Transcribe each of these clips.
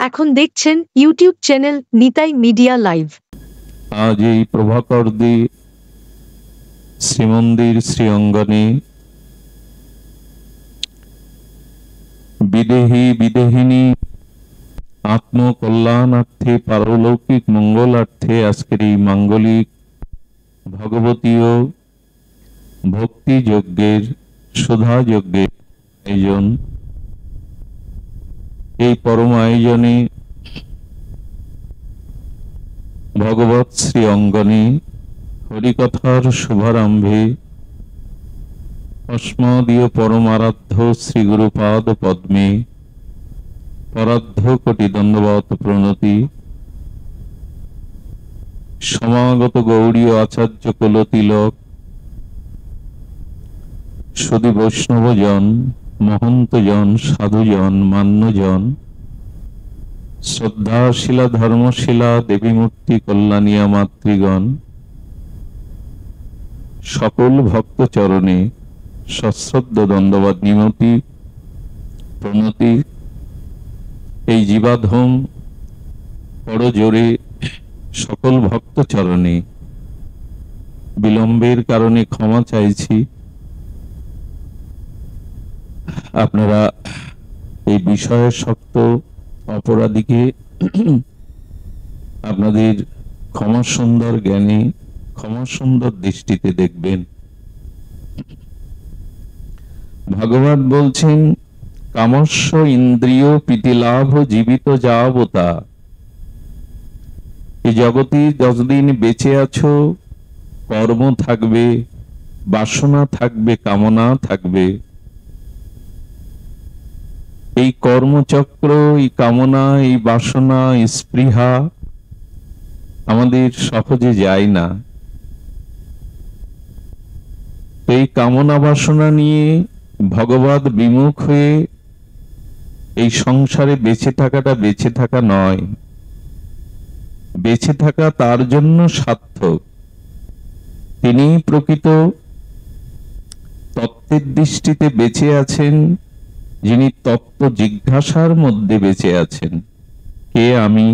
এখন দেখছেন YouTube channel Nitai media live. আজ এই প্রভাকরদি শ্রীমন্দির শ্রী অঙ্গনে বিদেহী বিদেহিনী আত্মকল্যাণার্থে পারলৌকিক মঙ্গলার্থে আজকের এই মাঙ্গলিক ভগবতীয় ভক্তি যজ্ঞের সুধা যজ্ঞের আয়োজন। এই পরম আয়োজনে ভগবৎ শ্রী অঙ্গনে হরিকথার শুভারম্ভে অস্মদীয় পরমারাধ্য শ্রী গুরুপাদ পদ্মে পরাধ্য কোটি দণ্ডবত প্রণতি। সমাগত গৌড়ীয় আচার্য কুলতিলক, সুধী বৈষ্ণবজন, মহন্তজন, সাধুজন, মান্যজন, শ্রদ্ধাশীলা ধর্মশীলা দেবীমূর্তি কল্যাণিয়া মাতৃগণ, সকল ভক্ত চরণে সশ্রদ্ধ দণ্ডবাদ নিমতি প্রণতি। এই জীবাধম বড় জোরে সকল ভক্ত চরণে বিলম্বের কারণে ক্ষমা চাইছি। আপনারা এই বিষয়ে শক্ত অপরাধীকে আপনাদের ক্ষমা সুন্দর জ্ঞানে, ক্ষমা সুন্দর দৃষ্টিতে দেখবেন। ভগবান বলছেন, কামস্য ইন্দ্রিয় প্রীতিলাভ জীবিত যাবতা। এই জগতে যতদিন বেঁচে আছো কর্ম থাকবে, বাসনা থাকবে, কামনা থাকবে। এই কর্মচক্র, এই কামনা, এই বাসনা, এই স্পৃহা আমাদের সহজে যায় না। এই কামনা বাসনা নিয়ে ভগবৎ বিমুখ হয়ে এই সংসারে বেঁচে থাকাটা বেঁচে থাকা নয়। বেঁচে থাকা তার জন্য সার্থক তিনি প্রকৃত তত্ত্বের দৃষ্টিতে বেঁচে আছেন, যিনি তত্ত্ব জিজ্ঞাসার মধ্যে বেঁচে আছেন। কে আমি?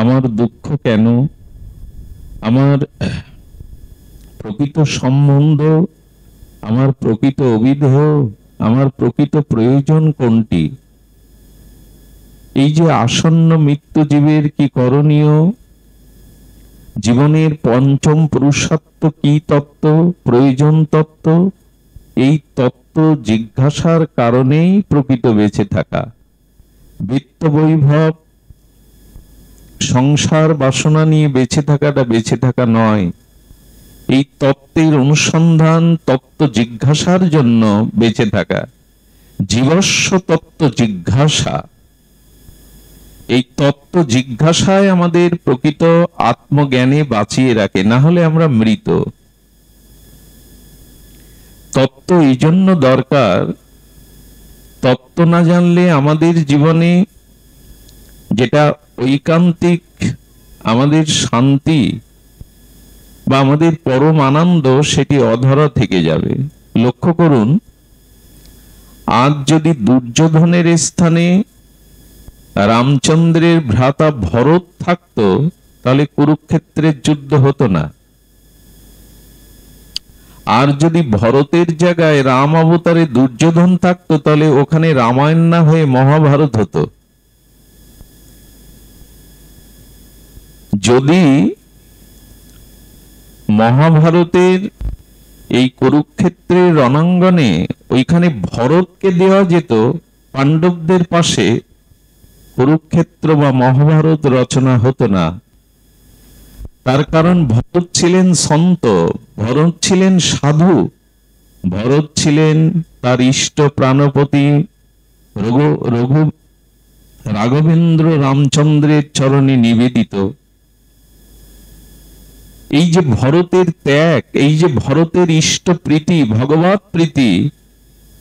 আমার দুঃখ কেন? আমার প্রকৃত সম্বন্ধ, আমার প্রকৃত অভিধেয়, আমার প্রকৃত প্রয়োজন কোনটি? এই যে আসন্ন মৃত্যু জীবের কি করণীয়, জীবনের পঞ্চম পুরুষার্থ কি তত্ত্ব, প্রয়োজন তত্ত্ব, এই তত্ত্ব জিজ্ঞাসার কারণেই প্রকৃত বেঁচে থাকা। বিত্ত বৈভব সংসার বাসনা নিয়ে বেঁচে থাকাটা বেঁচে থাকা নয়। এই তত্ত্বের অনুসন্ধান, তত্ত্ব জিজ্ঞাসার জন্য বেঁচে থাকা। জীবস্ব তত্ত্ব জিজ্ঞাসা। এই তত্ত্ব জিজ্ঞাসায় আমাদের প্রকৃত আত্মজ্ঞানে বাঁচিয়ে রাখে, না হলে আমরা মৃত। তত্ত্ব এই জন্য দরকার, তত্ত্ব না জানলে আমাদের জীবনে যেটা ঐকান্তিক আমাদের শান্তি বা আমাদের পরম আনন্দ, সেটি অধরা থেকে যাবে। লক্ষ্য করুন, আজ যদি দুর্যোধনের স্থানে রামচন্দ্রের ভ্রাতা ভরত থাকতো, তাহলে কুরুক্ষেত্রের যুদ্ধ হতো না। আর যদি ভরতের জায়গায় রাম অবতারে দুর্যোধন থাকতো, তাহলে ওখানে রামায়ণ না হয়ে মহাভারত হতো। যদি মহাভারতের এই কুরুক্ষেত্রের রণাঙ্গনে ওইখানে ভরতকে দেওয়া যেত পাণ্ডবদের পাশে, কুরুক্ষেত্র বা মহাভারত রচনা হতো না। তার কারণ ভরত ছিলেন সন্ত, ভরত ছিলেন সাধু, ভরত ছিলেন তার ইষ্ট প্রাণপতি রাঘবেন্দ্র রামচন্দ্রের চরণে নিবেদিত। এই যে ভরতের ত্যাগ, এই যে ভরতের ইষ্ট প্রীতি, ভগবৎ প্রীতি,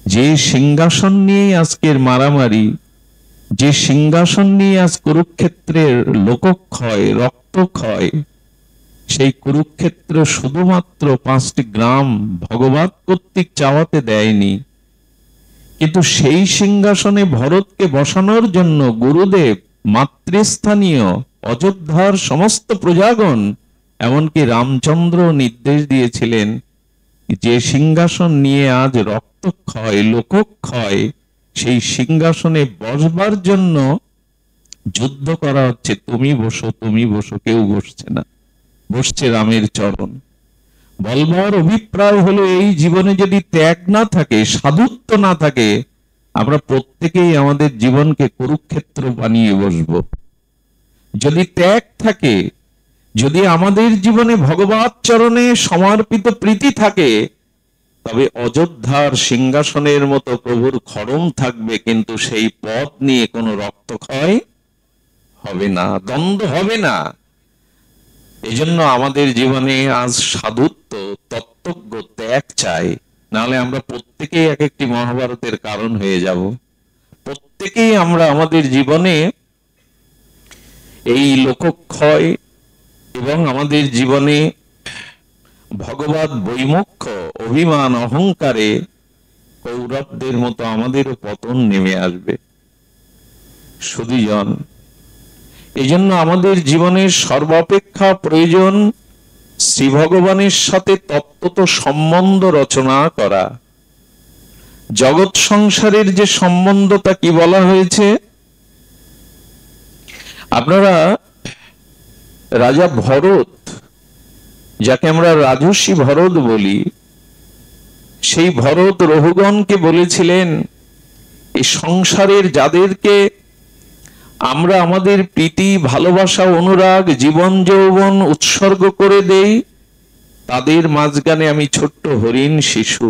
যে সিংহাসন নিয়ে আজকের মারামারি, যে সিংহাসন নিয়ে আজ কুরুক্ষেত্রের লোকক্ষয়, রক্তক্ষয়, সেই কুরুক্ষেত্র শুধুমাত্র 5টি গ্রাম ভগবৎ কর্তৃক চাওয়াতে দেয়নি, কিন্তু সেই সিংহাসনে ভরতকে বসানোর জন্য গুরুদেব মাতৃস্থানীয় অযোধ্যার সমস্ত প্রজাগণ, এমনকি রামচন্দ্র নির্দেশ দিয়েছিলেন যে সিংহাসন নিয়ে আজ রক্তক্ষয় লোকক্ষয়, সেই সিংহাসনে বসবার জন্য যুদ্ধ করা হচ্ছে। তুমি বসো, তুমি বসো, কেউ বসছে না, বসছে রামের চরণ। বলবার অভিপ্রায় হলো এই জীবনে যদি ত্যাগ না থাকে, সাধুত্ব না থাকে, আমরা প্রত্যেকেই আমাদের জীবনকে কুরুক্ষেত্র বানিয়ে বসব। যদি ত্যাগ থাকে, যদি আমাদের জীবনে ভগবৎ চরণে সমর্পিত প্রীতি থাকে, তবে অযোধ্যার সিংহাসনের মতো প্রভুর খড়ম থাকবে, কিন্তু সেই পথ নিয়ে কোনো রক্তক্ষয় হবে না, দ্বন্দ্ব হবে না। এজন্য আমাদের জীবনে আজ সাধুত্ব, তত্ত্বজ্ঞ, ত্যাগ চাই, নাহলে আমরা প্রত্যেকেই এক একটি মহাভারতের কারণ হয়ে যাব। প্রত্যেকেই আমরা আমাদের জীবনে এই লোকক্ষয় এবং আমাদের জীবনে ভগবৎ বৈমুখ্য, অভিমান, অহংকারে কৌরবদের মতো আমাদেরও পতন নেমে আসবে। সুধীজন, এই জন্য আমাদের জীবনের সর্বাপেক্ষা প্রয়োজন শ্রী ভগবানের সাথে তত্ত্বত সম্বন্ধ রচনা করা। জগৎ সংসারের যে সম্বন্ধ, তা কি বলা হয়েছে? আপনারা রাজা ভরত, যাকে আমরা রাজর্ষি ভরত বলি, সেই ভরত রঘুগণকে বলেছিলেন, এই সংসারের যাদেরকে আমরা আমাদের প্রীতি, ভালোবাসা, অনুরাগ, জীবন যৌবন উৎসর্গ করে দেই, তাদের মাঝখানে আমি ছোট্ট হরিণ শিশু।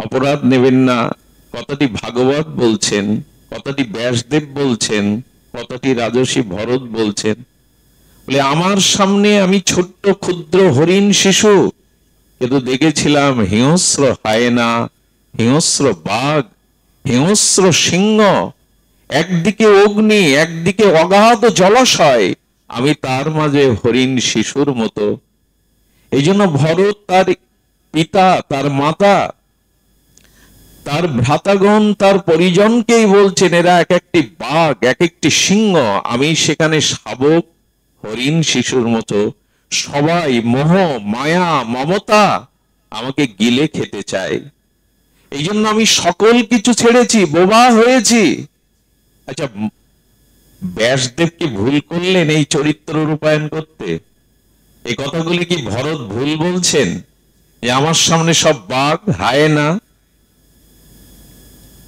অপরাধ নেবেন না, কথাটি ভাগবত বলছেন, কথাটি ব্যাসদেব বলছেন, কথাটি রাজর্ষি ভরত বলছেন। বলে আমার সামনে আমি ছোট্ট ক্ষুদ্র হরিণ শিশু, কিন্তু দেখেছিলাম হিংস্র হায়না, হিংস্র বাঘ, হিংস্র সিংহ, একদিকে অগ্নি, একদিকে অগাধ জলাশয়, আমি তার মাঝে হরিণ শিশুর মতো। এই জন্য ভরত তার পিতা, তার মাতা, তার ভ্রাতাগণ, তার পরিজনকেই বলছেন, এরা এক একটি বাঘ, এক একটি সিংহ, আমি সেখানে শাবক, হরিণ শিশুর মতো। সবাই মোহ, মায়া, মমতা আমাকে গিলে খেতে চায়। এই জন্য আমি সকল কিছু ছেড়েছি, বোবা হয়েছি। আচ্ছা, ব্যাসদেব কি ভুল করলেন এই চরিত্র রূপায়ণ করতে? এই কথাগুলি কি ভরত ভুল বলছেন যে আমার সামনে সব বাঘ, হায়না?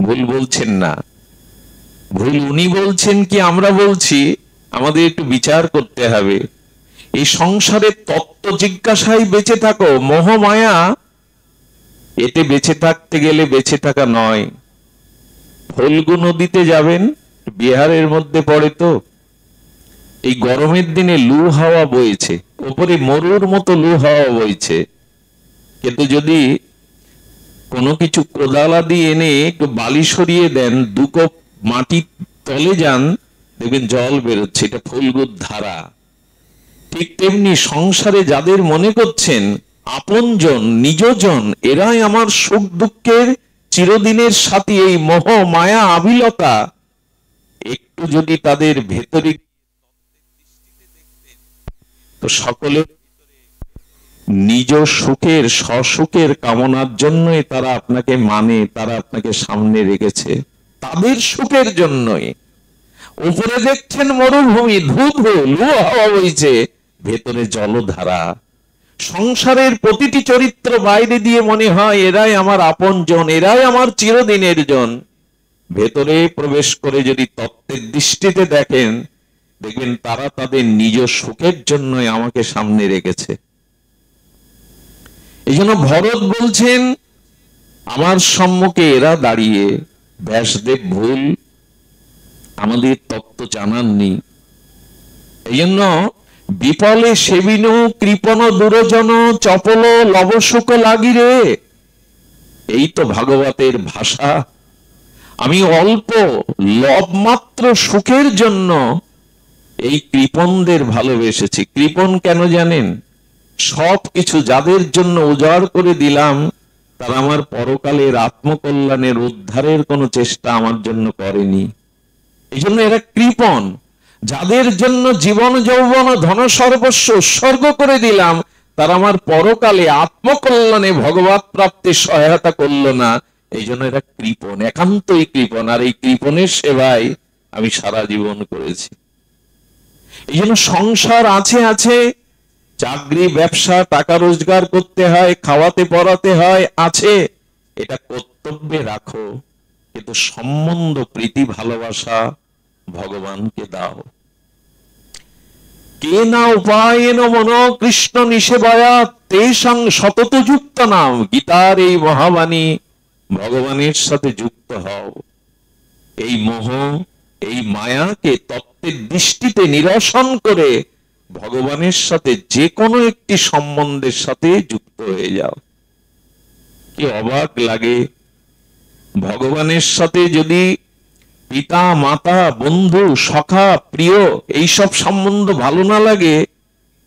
ভুল বলছেন না। ভুল উনি বলছেন কি আমরা বলছি? আমাদের একটু বিচার করতে হবে। এই সংসারে তত্ত্ব জিজ্ঞাসায় বেঁচে থাকো, মোহ মায়া এতে বেঁচে থাকতে গেলে বেঁচে থাকা নয়। ফল্গু নদীতে যাবেন, বিহারের মধ্যে পড়ে তো, এই গরমের দিনে লু হাওয়া বইছে, উপরে মরুর মতো লু হাওয়া বইছে, কিন্তু যদি কোনো কিছু কোদালা দিয়ে এনে একটু বালি সরিয়ে দেন, দু কোপ মাটি তলে যান, দেখবেন জল বেরোচ্ছে, এটা ফল্গুর ধারা। ঠিক তেমনি সংসারে যাদের মনে করছেন আপনজন, নিজজন, এরাই আমার সুখ দুঃখের চিরদিনের সাথী, এই মোহ মায়া আবিলতা একটু যদি তাদের ভেতরে, তো সকলে নিজ সুখের, স্বসুখের কামনার জন্যই তারা আপনাকে মানে, তারা আপনাকে সামনে রেখেছে, তাদের সুখের জন্যই। উপরে দেখছেন মরুভূমি, ধু ধু লু হাওয়া বইছে, ভেতরে জলধারা। সংসারের প্রতিটি চরিত্র বাইরে দিয়ে মনে হয় এরাই আমার আপনজন, এরাই আমার চিরদিনের জন। ভেতরে প্রবেশ করে যদি তত্ত্বের দৃষ্টিতে দেখেন, দেখবেন তারা তাদের নিজ সুখের জন্যই আমাকে সামনে রেখেছে। এই জন্য ভরত বলছেন, আমার সম্মুখে এরা দাঁড়িয়ে। ব্যাসদেব ভুল, আমাদের তত্ত্ব জানাননি। এই জন্য বিপলে সেবিন কৃপণ দুরজন চপল লবসুখ লাগিরে, এই তো ভাগবতের ভাষা। আমি অল্প লবমাত্র সুখের জন্য এই কৃপণদের ভালোবেসেছি। কৃপণ কেন জানেন? সবকিছু যাদের জন্য উজাড় করে দিলাম, তারা আমার পরকালের আত্মকল্যাণের উদ্ধারের কোনো চেষ্টা আমার জন্য করেনি। এই জন্য এরা কৃপণ। যাদের জন্য জীবন যৌবন ধন সর্বস্ব উৎসর্গ করে দিলাম, তারা আমার পরকালে আত্মকল্যাণে ভগবত প্রাপ্তির সহায়তা করলো না। এই জন্য এরা কৃপণ, একান্তই কৃপণ। আর এই কৃপণের সেবায় আমি সারা জীবন করেছি। এই জন্য সংসার আছে আছে, চাকরি ব্যবসা টাকা রোজগার করতে হয়, খাওয়াতে পড়াতে হয়, আছে, এটা কর্তব্যে রাখো, কিন্তু সম্বন্ধ প্রীতি ভালোবাসা ভগবানকে দাও। কে না উপায়েন মন কৃষ্ণ নিষেবয়া তেষাং সতত যুক্ত নাম। গীতার এই মহাবাণী, ভগবানের সাথে যুক্ত হও। এই মোহ এই মায়াকে তত্ত্বের দৃষ্টিতে নিরসন করে ভগবানের সাথে যে কোনো একটি সম্বন্ধের সাথে যুক্ত হয়ে যাও। কি অবাক লাগে, ভগবানের সাথে যদি পিতা মাতা বন্ধু সখা প্রিয় এইসব সম্বন্ধ ভালো না লাগে,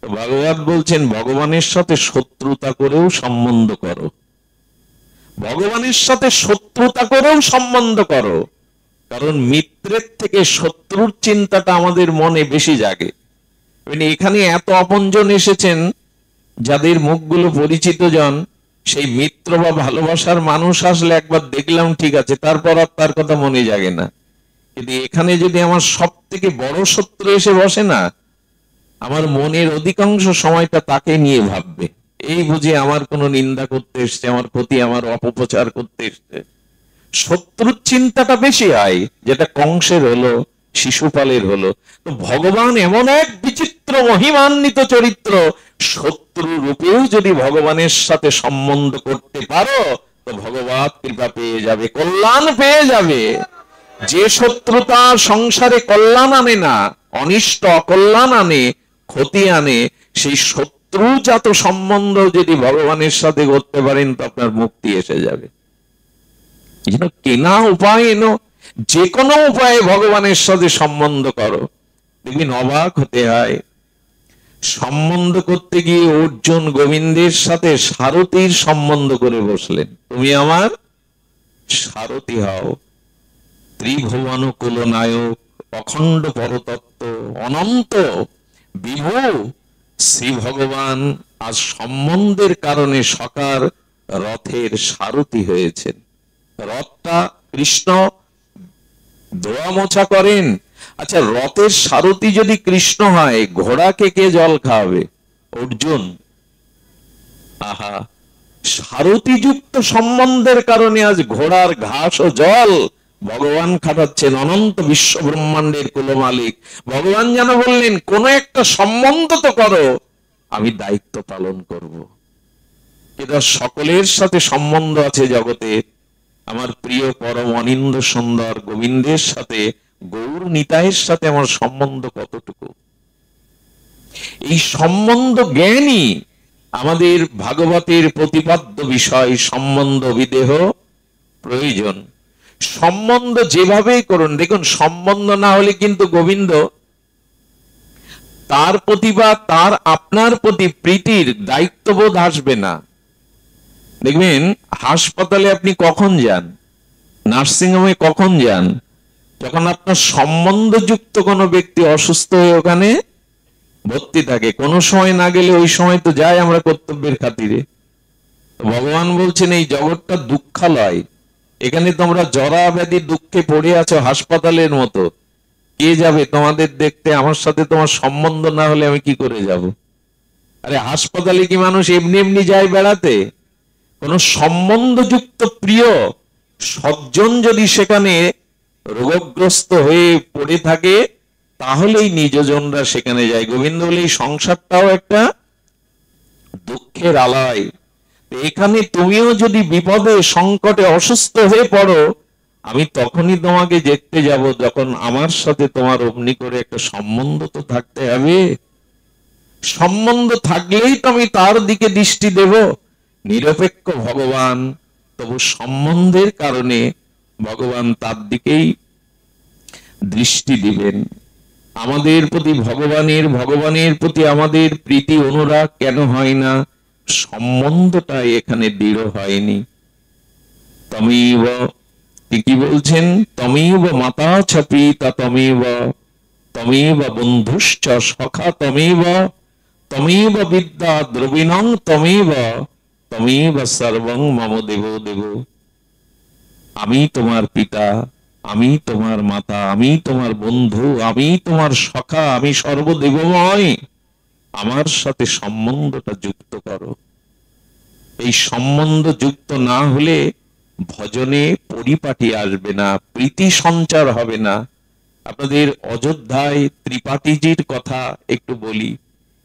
তো ভগবান বলছেন ভগবানের সাথে শত্রুতা করেও সম্বন্ধ করো, ভগবানের সাথে শত্রুতা করেও সম্বন্ধ করো। কারণ মিত্রের থেকে শত্রুর চিন্তাটা আমাদের মনে বেশি জাগে। এখানে এত আপনজন এসেছেন যাদের মুখগুলো পরিচিত জন, সেই মিত্র বা ভালোবাসার মানুষ আসলে একবার দেখলাম ঠিক আছে, তারপর আর তার কথা মনে জাগে না। কিন্তু এখানে যদি আমার সব থেকে বড় শত্রু এসে বসে না, আমার মনের অধিকাংশ সময়টা তাকে নিয়ে ভাববে। এই বুঝে আমার কোনো নিন্দা করতে এসছে, আমার প্রতি আমার অপপ্রচার করতে এসছে। শত্রুর চিন্তাটা বেশি হয়, যেটা কংসের হলো, শিশুপালের হলো। তো ভগবান এমন এক বিচিত্র মহিমান্বিত চরিত্র, শত্রু রূপেও যদি ভগবানের সাথে সম্বন্ধ করতে পারো, তো ভগবত কৃপা পেয়ে যাবে, কল্যাণ পেয়ে যাবে। যে শত্রুতা সংসারে কল্যাণ আনে না, অনিষ্ট অকল্যাণ আনে, ক্ষতি আনে, সেই শত্রুজাত সম্বন্ধ যদি ভগবানের সাথে করতে পারেন, তো আপনার মুক্তি এসে যাবে। কেনা উপায় এনো, যে কোনো উপায়ে ভগবানের সাথে সম্বন্ধ করো, দেখবেন অবাক হতে হয়। সম্বন্ধ করতে গিয়ে অর্জুন গোবিন্দের সাথে সারথীর সম্বন্ধ করে বসলেন। তুমি আমার সারথী হও। ত্রিভুবন কুলনায়ক, অখণ্ড পরতত্ত্ব, অনন্ত বিভু শ্রী ভগবান আজ সম্বন্ধের কারণে সকার রথের সারথী হয়েছেন। রথটা কৃষ্ণ ধোয়া মোছা করেন। আচ্ছা, রথের সারথী যদি কৃষ্ণ হয়, ঘোড়াকে কে জল খাওয়াবে? অর্জুন। আহা, সারথী যুক্ত সম্বন্ধের কারণে আজ ঘোড়ার ঘাস ও জল ভগবান খাটাচ্ছেন, অনন্ত বিশ্ব ব্রহ্মাণ্ডের কুল মালিক। ভগবান যেন বললেন, কোন একটা সম্বন্ধ তো করো, আমি দায়িত্ব পালন করব। এটা সকলের সাথে সম্বন্ধ আছে জগতের। আমার প্রিয় পরম অনিন্দ সুন্দর গোবিন্দের সাথে, গৌর নিতাইয়ের সাথে আমার সম্বন্ধ কতটুকু? এই সম্বন্ধ জ্ঞানই আমাদের ভাগবতের প্রতিপাদ্য বিষয়। সম্বন্ধ বিদেহ প্রয়োজন। সম্বন্ধ যেভাবেই করুন, দেখুন সম্বন্ধ না হলে কিন্তু গোবিন্দ তার প্রতি বা তার আপনার প্রতি প্রীতির দায়িত্ববোধ আসবে না। দেখবেন হাসপাতালে আপনি কখন যান, নার্সিংহোমে কখন যান? যখন আপনার সম্বন্ধযুক্ত কোনো ব্যক্তি অসুস্থ হয়ে ওখানে ভর্তি থাকে। কোনো সময় না গেলে ওই সময় তো যাই আমরা কর্তব্যের খাতিরে। ভগবান বলছেন এই জগৎটা দুঃখালয়, এখানে তোমরা জরা ব্যাধি দুঃখে পড়ে আছো হাসপাতালের মতো। কে যাবে তোমাদের দেখতে? আমার সাথে তোমার সম্বন্ধ না হলে আমি কি করে যাব? আরে হাসপাতালে কি মানুষ এমনি এমনি যায় বেড়াতে? কোন সম্বন্ধযুক্ত প্রিয় সজ্জন যদি সেখানে রোগগ্রস্ত হয়ে পড়ে থাকে, তাহলেই নিজজনরা সেখানে যায়। গোবিন্দ বলে এই সংসারটাও একটা দুঃখের আলয়। এখানে তুমিও যদি বিপদে সংকটে অসুস্থ হয়ে পড়ো, আমি তখনই তোমাকে দেখতে যাব যখন আমার সাথে তোমার অমনি করে একটা সম্বন্ধ তো থাকতে হবে। সম্বন্ধ থাকলেই তো আমি তার দিকে দৃষ্টি দেব। নিরপেক্ষ ভগবান, তবু সম্বন্ধের কারণে ভগবান তার দিকেই দৃষ্টি দিবেন। আমাদের প্রতি ভগবানের প্রতি আমাদের প্রীতি অনুরাগ কেন হয় না? সম্বন্ধটা এখানে দৃঢ় হয়নি। তমেব কি বলছেন? তমেব মাতা চ পিতা তমেব, তমেব বন্ধুশ্চ সখা তমেব, তমেব বিদ্যা দ্রবিণং তমেব, তমেব সর্বং মম দেব দেব। আমি তোমার পিতা, আমি তোমার মাতা, আমি তোমার বন্ধু, আমি তোমার সখা, আমি সর্বদেবময়। আমার সাথে সম্বন্ধটা যুক্ত করো। এই সম্বন্ধ যুক্ত না হলে ভজনে পরিপাটি আসবে না, প্রীতি সঞ্চার হবে না। আপনাদের অযোধ্যায় ত্রিপাঠীজির কথা একটু বলি।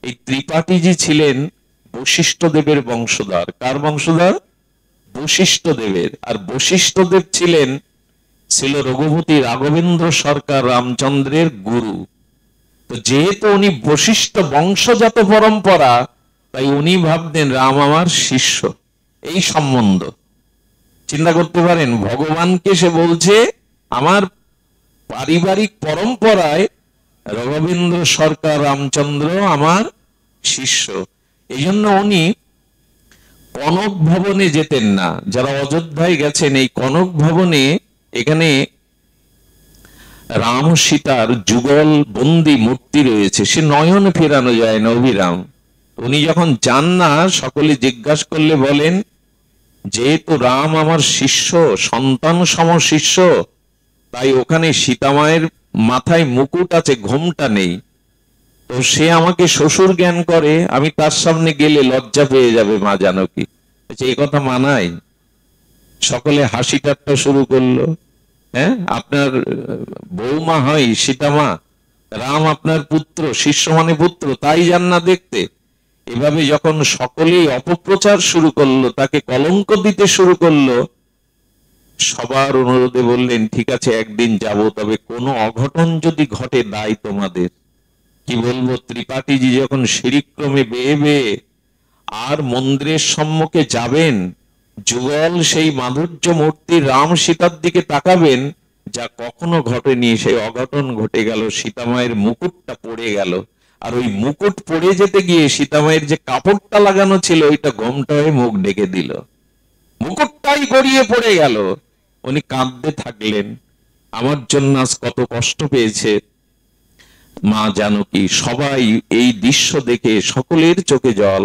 এই ত্রিপাঠীজি ছিলেন বশিষ্ঠ দেবের বংশধর। কার বংশধর? বশিষ্ঠ দেবের। আর বশিষ্ঠ দেব ছিল রঘুপতি রাঘবেন্দ্র সরকার রামচন্দ্রের গুরু। তো যেহেতু উনি বশিষ্ঠ বংশজাত পরম্পরা, তাই উনি ভাবতেন রাম আমার শিষ্য। এই সম্বন্ধ চিন্তা করতে পারেন, ভগবানকে সে বলছে আমার পারিবারিক পরম্পরায় রাঘবেন্দ্র সরকার রামচন্দ্র আমার শিষ্য। এই জন্য উনি কনক ভবনে যেতেন না। যারা অযোধ্যায় গেছেন, এই কনক ভবনে এখানে রাম সীতার যুগল বন্দি মূর্তি রয়েছে, সে নয়ন ফেরানো যায় না, অবিরাম। উনি যখন যান না, সকলে জিজ্ঞাসা করলে বলেন, যেহেতু রাম আমার শিষ্য, সন্তান সম শিষ্য, তাই ওখানে সীতামায়ের মাথায় মুকুট আছে, ঘোমটা নেই। তো সে আমাকে শ্বশুর জ্ঞান করে, আমি তার সামনে গেলে লজ্জা পেয়ে যাবে মা জানকী। এই কথা মানায়? সকলে হাসি ঠাট্টা শুরু করলো। হ্যাঁ, আপনার বৌমা হয় সীতামা, রাম আপনার পুত্র, শিষ্য মানে পুত্র, তাই যান না দেখতে? এভাবে যখন সকলেই অপপ্রচার শুরু করলো, তাকে কলঙ্ক দিতে শুরু করলো, সবার অনুরোধে বললেন, ঠিক আছে একদিন যাব, তবে কোনো অঘটন যদি ঘটে দায় তোমাদের। কি বলবো, ত্রিপাঠীজি যখন সিঁড়িক্রমে বেয়ে বেয়ে আর মন্দিরের সম্মুখে যাবেন, যুগল সেই মাধুর্য মূর্তি রাম সীতার দিকে তাকাবেন, যা কখনো ঘটেনি সেই অঘটন ঘটে গেল। সীতামায়ের মুকুটটা পড়ে গেল, আর ওই মুকুট পড়ে যেতে গিয়ে সীতামায়ের যে কাপড়টা লাগানো ছিল ওইটা ঘোমটা হয়ে মুখ ঢেকে দিল, মুকুটটাই গড়িয়ে পড়ে গেল। উনি কাঁদতে থাকলেন, আমার জন্য আজ কত কষ্ট পেয়েছে মা জানকী। সবাই এই দৃশ্য দেখে সকলের চোখে জল।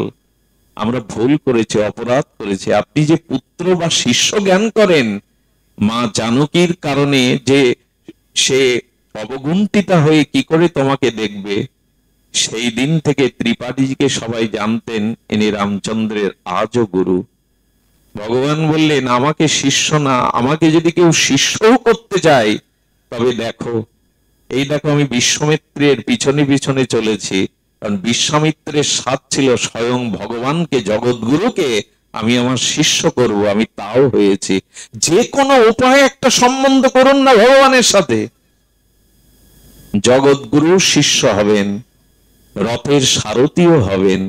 আমরা ভুল করেছি, অপরাধ করেছি। আপনি যে পুত্র বা শিষ্য জ্ঞান করেন, মা জানকীর কারণে যে সে অবগুণ্ঠিতা হয়ে কি করে তোমাকে দেখবে। সেই দিন থেকে ত্রিপাঠীজিকে সবাই জানতেন, ইনি রামচন্দ্রের আজও গুরু। ভগবান বললেন, আমাকে শিষ্য না, আমাকে যদি কেউ শিষ্যও করতে চায়, তবে দেখো, এই দেখো আমি বিশ্বামিত্রের পিছনে পিছনে চলেছি। কারণ বিশ্বামিত্রের সাথ ছিল স্বয়ং ভগবানকে, জগৎগুরুকে আমি আমার শিষ্য করব, আমি তাও হয়েছি। যে কোনো উপায়ে একটা সম্বন্ধ করুন না ভগবানের সাথে, জগৎগুরুর শিষ্য হবেন, রথের সারথীও হবেন।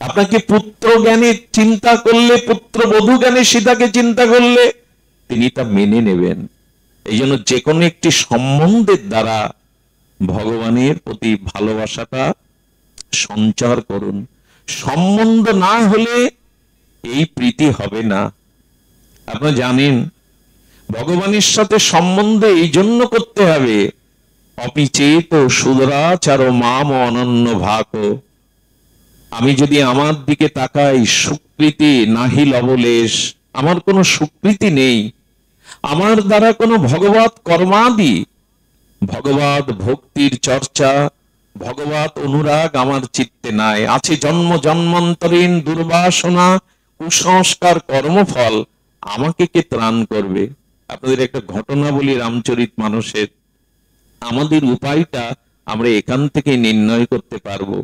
আপনাকে পুত্র জ্ঞানে চিন্তা করলে, পুত্র বধূ জ্ঞানে সীতাকে চিন্তা করলে তিনি তা মেনে নেবেন। এই জন্য যে কোনো একটি সম্বন্ধের দ্বারা ভগবানের প্রতি ভালোবাসাটা সঞ্চার করুন। সম্বন্ধ না হলে এই প্রীতি হবে না। আপনারা জানেন, ভগবানের সাথে সম্বন্ধ এই জন্য করতে হবে, অপিচেত সুদরাচার মাম অনন্য ভাক। আমি যদি আমার দিকে তাকাই, সুকৃতি নাহি লবলেশ, আমার কোনো সুকৃতি নেই, আমার দ্বারা কোনো ভগবত কর্মাদি, ভগবত ভক্তির চর্চা, ভগবত অনুরাগ আমার চিত্তে নাই। আছে জন্ম জন্মান্তরীণ দুর্বাসনা, কুসংস্কার, কর্মফল, আমাকে কে ত্রাণ করবে? আপনাদের একটা ঘটনা বলি রামচরিত মানসের। আমাদের উপায়টা আমরা এখান থেকে নির্ণয় করতে পারবো।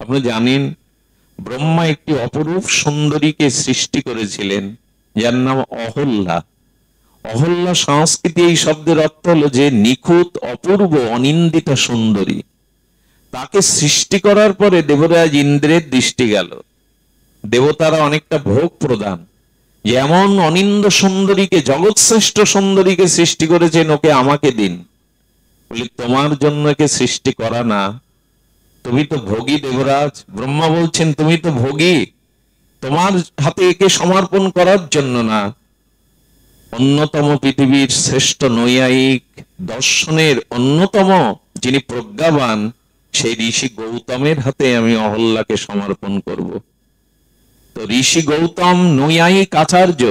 আপনারা জানেন, ব্রহ্মা একটি অপরূপ সুন্দরীকে সৃষ্টি করেছিলেন, যার নাম অহল্যা। অহল্যা সংস্কৃতি এই শব্দের অর্থ হলো যে নিখুঁত, অপূর্ব, অনিন্দিতা সুন্দরী। তাকে সৃষ্টি করার পরে দেবরাজ ইন্দ্রের দৃষ্টি গেল। দেবতারা অনেকটা ভোগ প্রদান, যেমন অনিন্দ সুন্দরীকে, জগৎ শ্রেষ্ঠ সুন্দরীকে সৃষ্টি করেছেন, ওকে আমাকে দিন। বলি, তোমার জন্য একে সৃষ্টি করা না, তুমি তো ভোগী দেবরাজ। ব্রহ্মা বলছেন, তুমি তো ভোগী, তোমার হাতে একে সমর্পণ করার জন্য না। অন্যতম পৃথিবীর শ্রেষ্ঠ নৈয়ায়িক, দর্শনের অন্যতম যিনি প্রজ্ঞাবান, সেই ঋষি গৌতমের হাতে আমি অহল্যাকে সমর্পণ করব। তো ঋষি গৌতম নৈয়ায়িক আচার্য,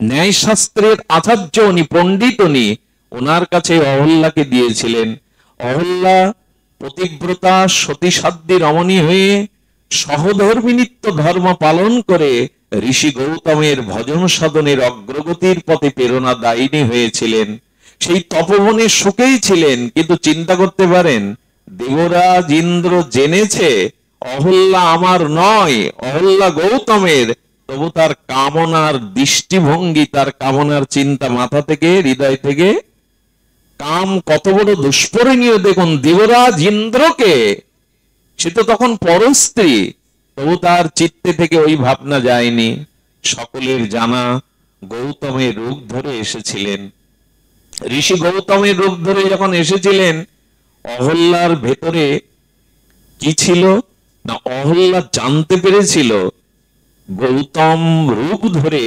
ন্যায়শাস্ত্রের আচার্য, উনি পণ্ডিত, উনি ওনার কাছে অহল্যাকে দিয়েছিলেন। অহল্যা পতিব্রতা সতীসাধ্যী রমণী হয়ে সহধর্মিণীত্ব ধর্ম পালন করে ঋষি গৌতমের ভজন সাধনের অগ্রগতির পথে প্রেরণা দায়িনী হয়েছিলেন। সেই তপবনে সুখেই ছিলেন, কিন্তু চিন্তা করতে পারেন দেবরাজ ইন্দ্র জেনেছে অহল্যা আমার নয়, অহল্যা গৌতমের, তবু তার কামনার দৃষ্টিভঙ্গি, তার কামনার চিন্তা মাথা থেকে, হৃদয় থেকে, কাম কত বড় দুষ্পরিণীয় দেখুন। দেবরাজ ইন্দ্রকে, সে তো তখন পরস্ত্রী, তবু তার চিত্তে থেকে ওই ভাবনা যায়নি। সকলের জানা গৌতমের রূপ ধরে এসেছিলেন। ঋষি গৌতমের রূপ ধরে যখন এসেছিলেন, অহল্যার ভেতরে কি ছিল না, অহল্যা জানতে পেরেছিল গৌতম রূপ ধরে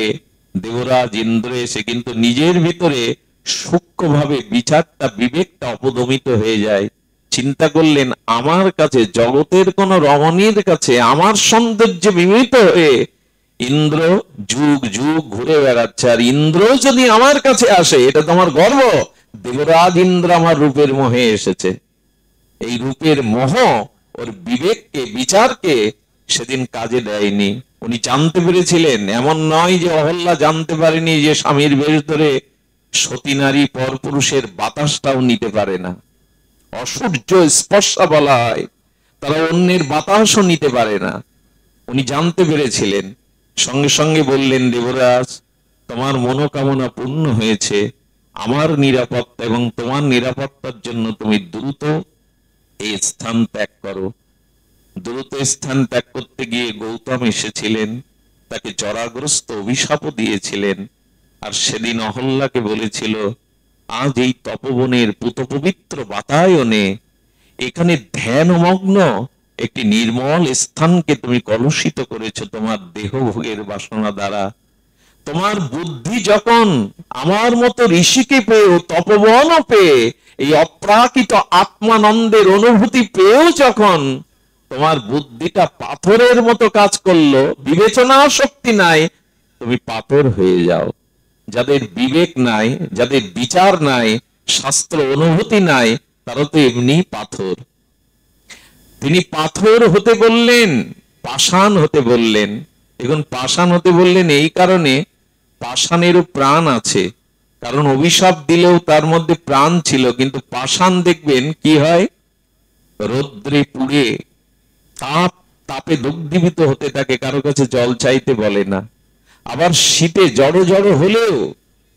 দেবরাজ ইন্দ্র এসে কিন্তু নিজের ভিতরে সূক্ষ্মভাবে বিচারটা, বিবেকটা অপদমিত হয়ে যায়। চিন্তা করলেন আমার কাছে, জগতের কোন রমণীর কাছে আমার সৌন্দর্যে বিমিত হয়ে ইন্দ্র যুগ যুগ ঘুরে বেড়াচ্ছে, আর ইন্দ্র যদি আমার কাছে আসে এটা তোমার গর্ব। দেবরাজ ইন্দ্র আমার রূপের মোহে এসেছে। এই রূপের মোহ ওর বিবেককে, বিচারকে সেদিন কাজে দেয়নি। উনি জানতে পেরেছিলেন, এমন নয় যে অহল্যা জানতে পারেনি যে স্বামীর বেশ ধরে সতী নারী পরপুরুষের বাতাসটাও নিতে পারে না। অসূর্য স্পর্শা বলা হয়, তারা অন্যের বাতাসও নিতে পারে না। উনি জানতে পেরেছিলেন, সঙ্গে সঙ্গে বললেন দেবরাজ তোমার মনোকামনা পূর্ণ হয়েছে, আমার নিরাপত্তা এবং তোমার নিরাপত্তার জন্য তুমি দ্রুত এই স্থান ত্যাগ করো। দ্রুত স্থান ত্যাগ করতে গিয়ে গৌতম এসেছিলেন, তাকে জরাগ্রস্ত অভিশাপও দিয়েছিলেন। আর সেদিন অহল্যাকে বলেছিল আজ এই তপবনের পুতপবিত্র বাতায়নে এখানে ধ্যানমগ্ন একটি নির্মল স্থানকে তুমি কলুষিত করেছো তোমার দেহভোগের বাসনা দ্বারা। তোমার বুদ্ধি যখন আমার মতো ঋষিকে পেয়েও, তপবন পেয়ে, এই অপ্রাকৃত আত্মানন্দের অনুভূতি পেয়েও যখন তোমার বুদ্ধিটা পাথরের মতো কাজ করলো, বিবেচনা শক্তি নাই, তুমি পাথর হয়ে যাও। যাদের বিবেক নাই, যাদের বিচার নাই, শাস্ত্র অনুভূতি নাই, তারা তো এমনি পাথর। তিনি পাথর হতে বললেন, পাষাণ হতে বললেন। এখন পাষাণ হতে বললেন এই কারণে, পাষাণেরও প্রাণ আছে, কারণ অভিশাপ দিলেও তার মধ্যে প্রাণ ছিল। কিন্তু পাষাণ দেখবেন কি হয়, রৌদ্রে পুড়ে তাপে দগ্ধীভূত হতে থাকে, কারো কাছে জল চাইতে বলে না। আবার শীতে জড়ো জড়ো হলেও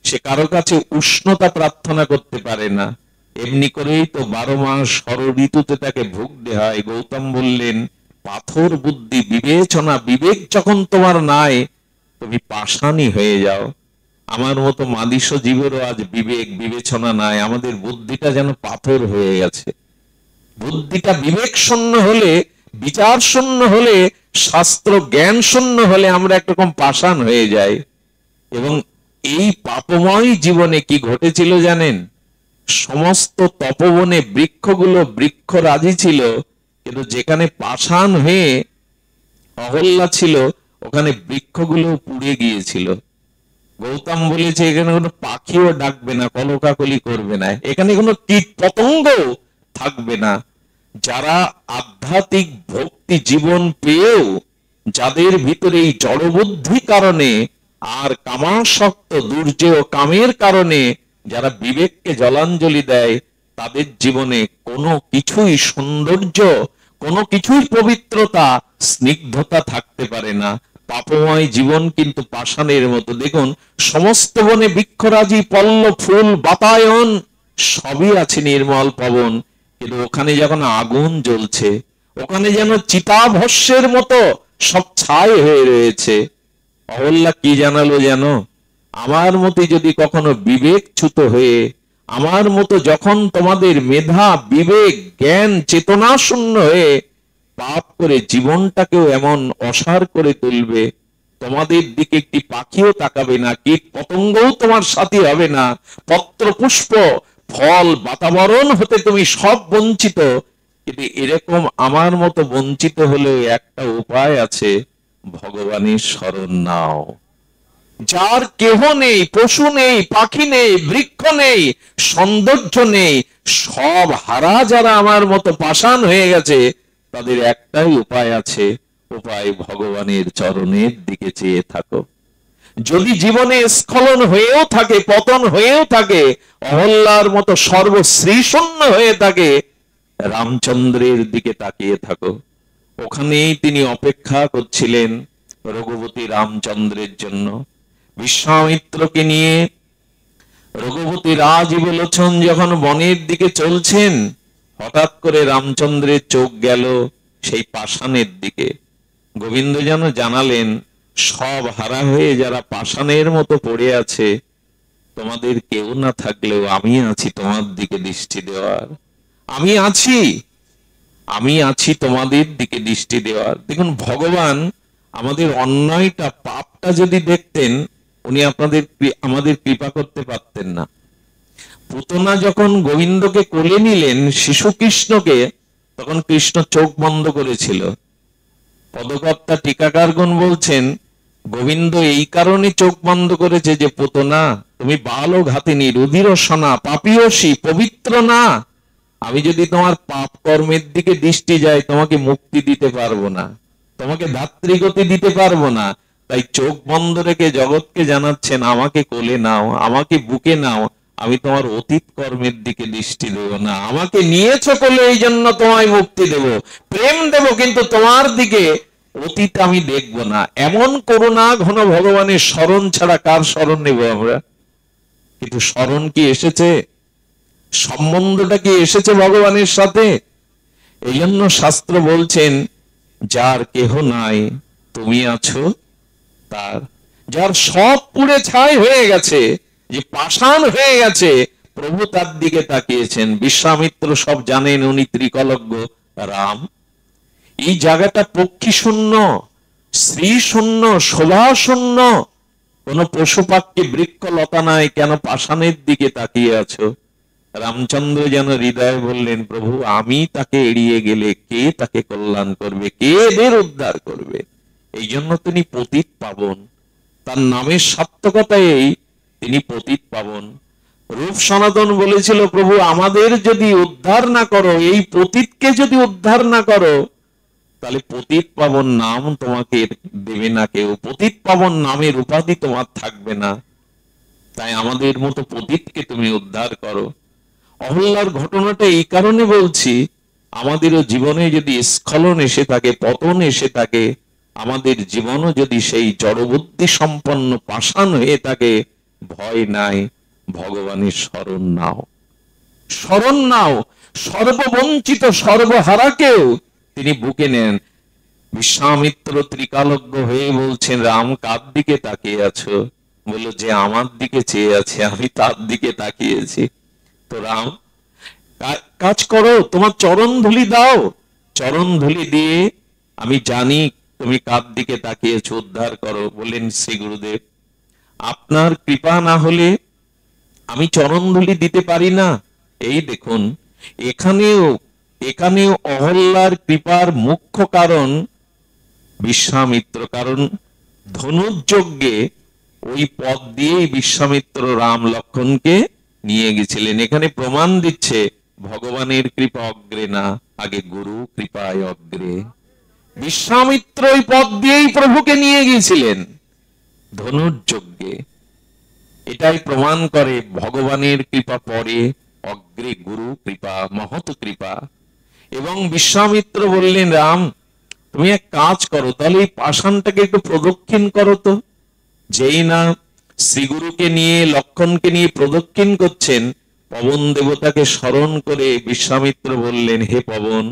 সে কারো কাছে উষ্ণতা প্রার্থনা করতে পারে না। এমনি করেই তো 12 মাস ষড় ঋতুতে তাকে ভুগতে হয়। গৌতম বললেন পাথর বুদ্ধি, বিবেচনা, বিবেক যখন তোমার নাই, তুমি পাষাণী হয়ে যাও। আমার মতো মাদিস জীবেরও আজ বিবেক বিবেচনা নাই, আমাদের বুদ্ধিটা যেন পাথর হয়ে গেছে। বুদ্ধিটা বিবেক শূন্য হলে, বিচার শূন্য হলে, শাস্ত্র জ্ঞান শূন্য হলে আমরা একরকম পাষাণ হয়ে যাই। এবং এই পাপময় জীবনে কি ঘটেছিল জানেন, সমস্ত তপবনে বৃক্ষগুলো বৃক্ষরাজি ছিল, কিন্তু যেখানে পাষাণ হয়ে অহল্যা ছিল ওখানে বৃক্ষগুলো পুড়ে গিয়েছিল। গৌতম বলেছে এখানে কোনো পাখিও ডাকবে না, কলকাকলি করবে না, এখানে কোনো কীট পতঙ্গ থাকবে না। যারা আধ্যাত্মিক ভক্তি জীবন পেয়েও, যাদের ভিতরে এই জড়বুদ্ধি কারণে আর কামাসক্ত দুর্জেয় কামের কারণে যারা বিবেককে জলাঞ্জলি দেয়, তাদের জীবনে কোনো কিছুই সৌন্দর্য, কোনো কিছুই পবিত্রতা, স্নিগ্ধতা থাকতে পারে না। পাপময় জীবন কিন্তু পাষাণের মতো। দেখুন সমস্ত বনে বৃক্ষরাজি, পল্লব, ফুল, বাতায়ন সবই আছে, নির্মল পবন, কিন্তু ওখানে যখন আগুন জ্বলছে, ওখানে যেন চিতাভস্যের মতো সব ছাই হয়ে রয়েছে। অহল্যা কি জানালো জানো, আমার মতে যদি কখনো বিবেকচ্যুত হয়ে, আমার মতো যখন তোমাদের মেধা, বিবেক, জ্ঞান, চেতনা শূন্য হয়ে পাপ করে জীবনটাকেও এমন অসার করে তুলবে, তোমাদের দিকে একটি পাখিও তাকাবে না, কীট পতঙ্গও তোমার সাথী হবে না, পত্র পুষ্প ফল বাতাবরণ হতে তুমি সব বঞ্চিত। কিন্তু এরকম আমার মতো বঞ্চিত হলেও একটা উপায় আছে, ভগবানের শরণ নাও। যার কেহ নেই, পশু নেই, পাখি নেই, বৃক্ষ নেই, সৌন্দর্য নেই, সব হারা যারা আমার মতো পাষাণ হয়ে গেছে, তাদের একটাই উপায় আছে, উপায় ভগবানের চরণের দিকে চেয়ে থাকো। যদি জীবনে স্খলন হয়েও থাকে, পতন হয়েও থাকে, অহল্যার মতো সর্বশ্রীশূন্য হয়ে থাকে, রামচন্দ্রের দিকে তাকিয়ে থাকো। ওখানেই তিনি অপেক্ষা করছিলেন রঘুপতি রামচন্দ্রের জন্য। বিশ্বামিত্রকে নিয়ে রঘুপতি রাজবিলোচন যখন বনের দিকে চলছেন, হঠাৎ করে রামচন্দ্রের চোখ গেল সেই পাষাণের দিকে। গোবিন্দ যেন জানালেন, সব হারা হয়ে যারা পাষাণের মতো পড়ে আছে, তোমাদের কেউ না থাকলেও আমি আছি তোমার দিকে দৃষ্টি দেওয়ার। আমি আছি তোমাদের দিকে দৃষ্টি দেওয়ার। দেখুন, ভগবান আমাদের অন্যায়টা, পাপটা যদি দেখতেন, উনি আমাদের কৃপা করতে পারতেন না। পুতনা যখন গোবিন্দকে কোলে নিলেন, শিশু কৃষ্ণকে, তখন কৃষ্ণ চোখ বন্ধ করেছিল। পদকর্তা টিকাকারগণ বলছেন, গোবিন্দ এই কারণে চোখ বন্ধ করেছে যে, পুতনা তুমি বাল ঘাতিনী, রুধির সনা, পাপীয়সী, পবিত্র না। আমি যদি তোমার পাপ কর্মের দিকে দৃষ্টি যায়, তোমাকে মুক্তি দিতে পারবো না, তোমাকে ধাত্রীগতি দিতে পারবো না। তাই চোখ বন্ধ রেখে জগৎকে জানাচ্ছেন, আমাকে কোলে নাও, আমাকে বুকে নাও, আমি তোমার অতীত কর্মের দিকে দৃষ্টি দেব না। আমাকে নিয়েছো কোলে, এই জন্য তোমায় মুক্তি দেব, প্রেম দেব, কিন্তু তোমার দিকে অতীত আমি দেখব না। এমন করুণা ঘন ভগবানের স্মরণ ছাড়া কার স্মরণ নেব আমরা? কিন্তু স্মরণ কি এসেছে? সম্বন্ধটা কি এসেছে ভগবানের সাথে? এই জন্য শাস্ত্র বলছেন, যার কেহ নাই তুমি আছো তার। যার সব পুড়ে ছাই হয়ে গেছে, যে পাষাণ হয়ে গেছে, প্রভু তার দিকে তাকিয়েছেন। বিশ্বামিত্র সব জানেন, উনি ত্রিকলজ্ঞ রাম। এই জায়গাটা পক্ষী শূন্য, শ্রী শূন্য, শোভা শূন্য, কোন পশু পাখি বৃক্ষ লতা নাই, কেন পাষাণের দিকে তাকিয়ে আছো? রামচন্দ্র যেন হৃদয়ে বললেন, প্রভু আমি তাকে এড়িয়ে গেলে কে তাকে কল্যাণ করবে, কে এদের উদ্ধার করবে? এই জন্য তিনি পতিত পাবন। তার নামের সার্থকতা এই, তিনি পতিত পাবন। রূপ সনাতন বলেছিল, প্রভু আমাদের যদি উদ্ধার না করো, এই পতিতকে যদি উদ্ধার না করো, তাহলে পতিত পাবন নাম তোমাকে দেবে না কেউ, পতিত পাবন নামের উপাধি তোমার থাকবে না। তাই আমাদের মতো পতিতকে তুমি উদ্ধার করো। অহল্যার ঘটনাটা এই কারণে বলছি, আমাদেরও জীবনে যদি স্খলন এসে থাকে, পতন এসে থাকে, আমাদের জীবনও যদি সেই জড়বুদ্ধি সম্পন্ন পাষাণ হয়ে থাকে, ভয় নাই, ভগবানের শরণ নাও। শরণ নাও, সর্ববঞ্চিত সর্বহারাকেও তিনি বুকে নেন। বিশ্বামিত্র ত্রিকালজ্ঞ হয়ে বলছেন, রাম কার দিকে তাকিয়ে আছো? বলল, যে আমার দিকে চেয়ে আছে, আমি তার দিকে তাকিয়েছি। তো রাম, কাজ করো, তোমার চরণ ধুলি দাও, চরণ ধুলি দিয়ে আমি জানি তুমি কার দিকে তাকিয়েছো, উদ্ধার করো। বললেন, শ্রী গুরুদেব, আপনার কৃপা না হলে আমি চরণ ধুলি দিতে পারি না। এই দেখুন, এখানেও অহল্যার কৃপার মুখ্য কারণ বিশ্বামিত্র। কারণ ধনুর্যজ্ঞে ওই পথ দিয়েই বিশ্বামিত্র রাম লক্ষ্মণকে নিয়ে গেছিলেন। এখানে প্রমাণ দিচ্ছে, ভগবানের কৃপা অগ্রে না, আগে গুরু কৃপায় অগ্রে। বিশ্বামিত্র ওই পথ দিয়েই প্রভুকে নিয়ে গিয়েছিলেন ধনুর্যজ্ঞে। এটাই প্রমাণ করে ভগবানের কৃপা পরে, অগ্রে গুরু কৃপা, মহৎ কৃপা। এবং বিশ্বামিত্র বললেন, রাম তুমি এক কাজ করো, তাহলে এই পাষাণটাকে একটু প্রদক্ষিণ করো তো। যেই না শ্রীগুরুকে নিয়ে, লক্ষণকে নিয়ে প্রদক্ষিণ করছেন, পবন দেবতাকে স্মরণ করে বিশ্বামিত্র বললেন, হে পবন,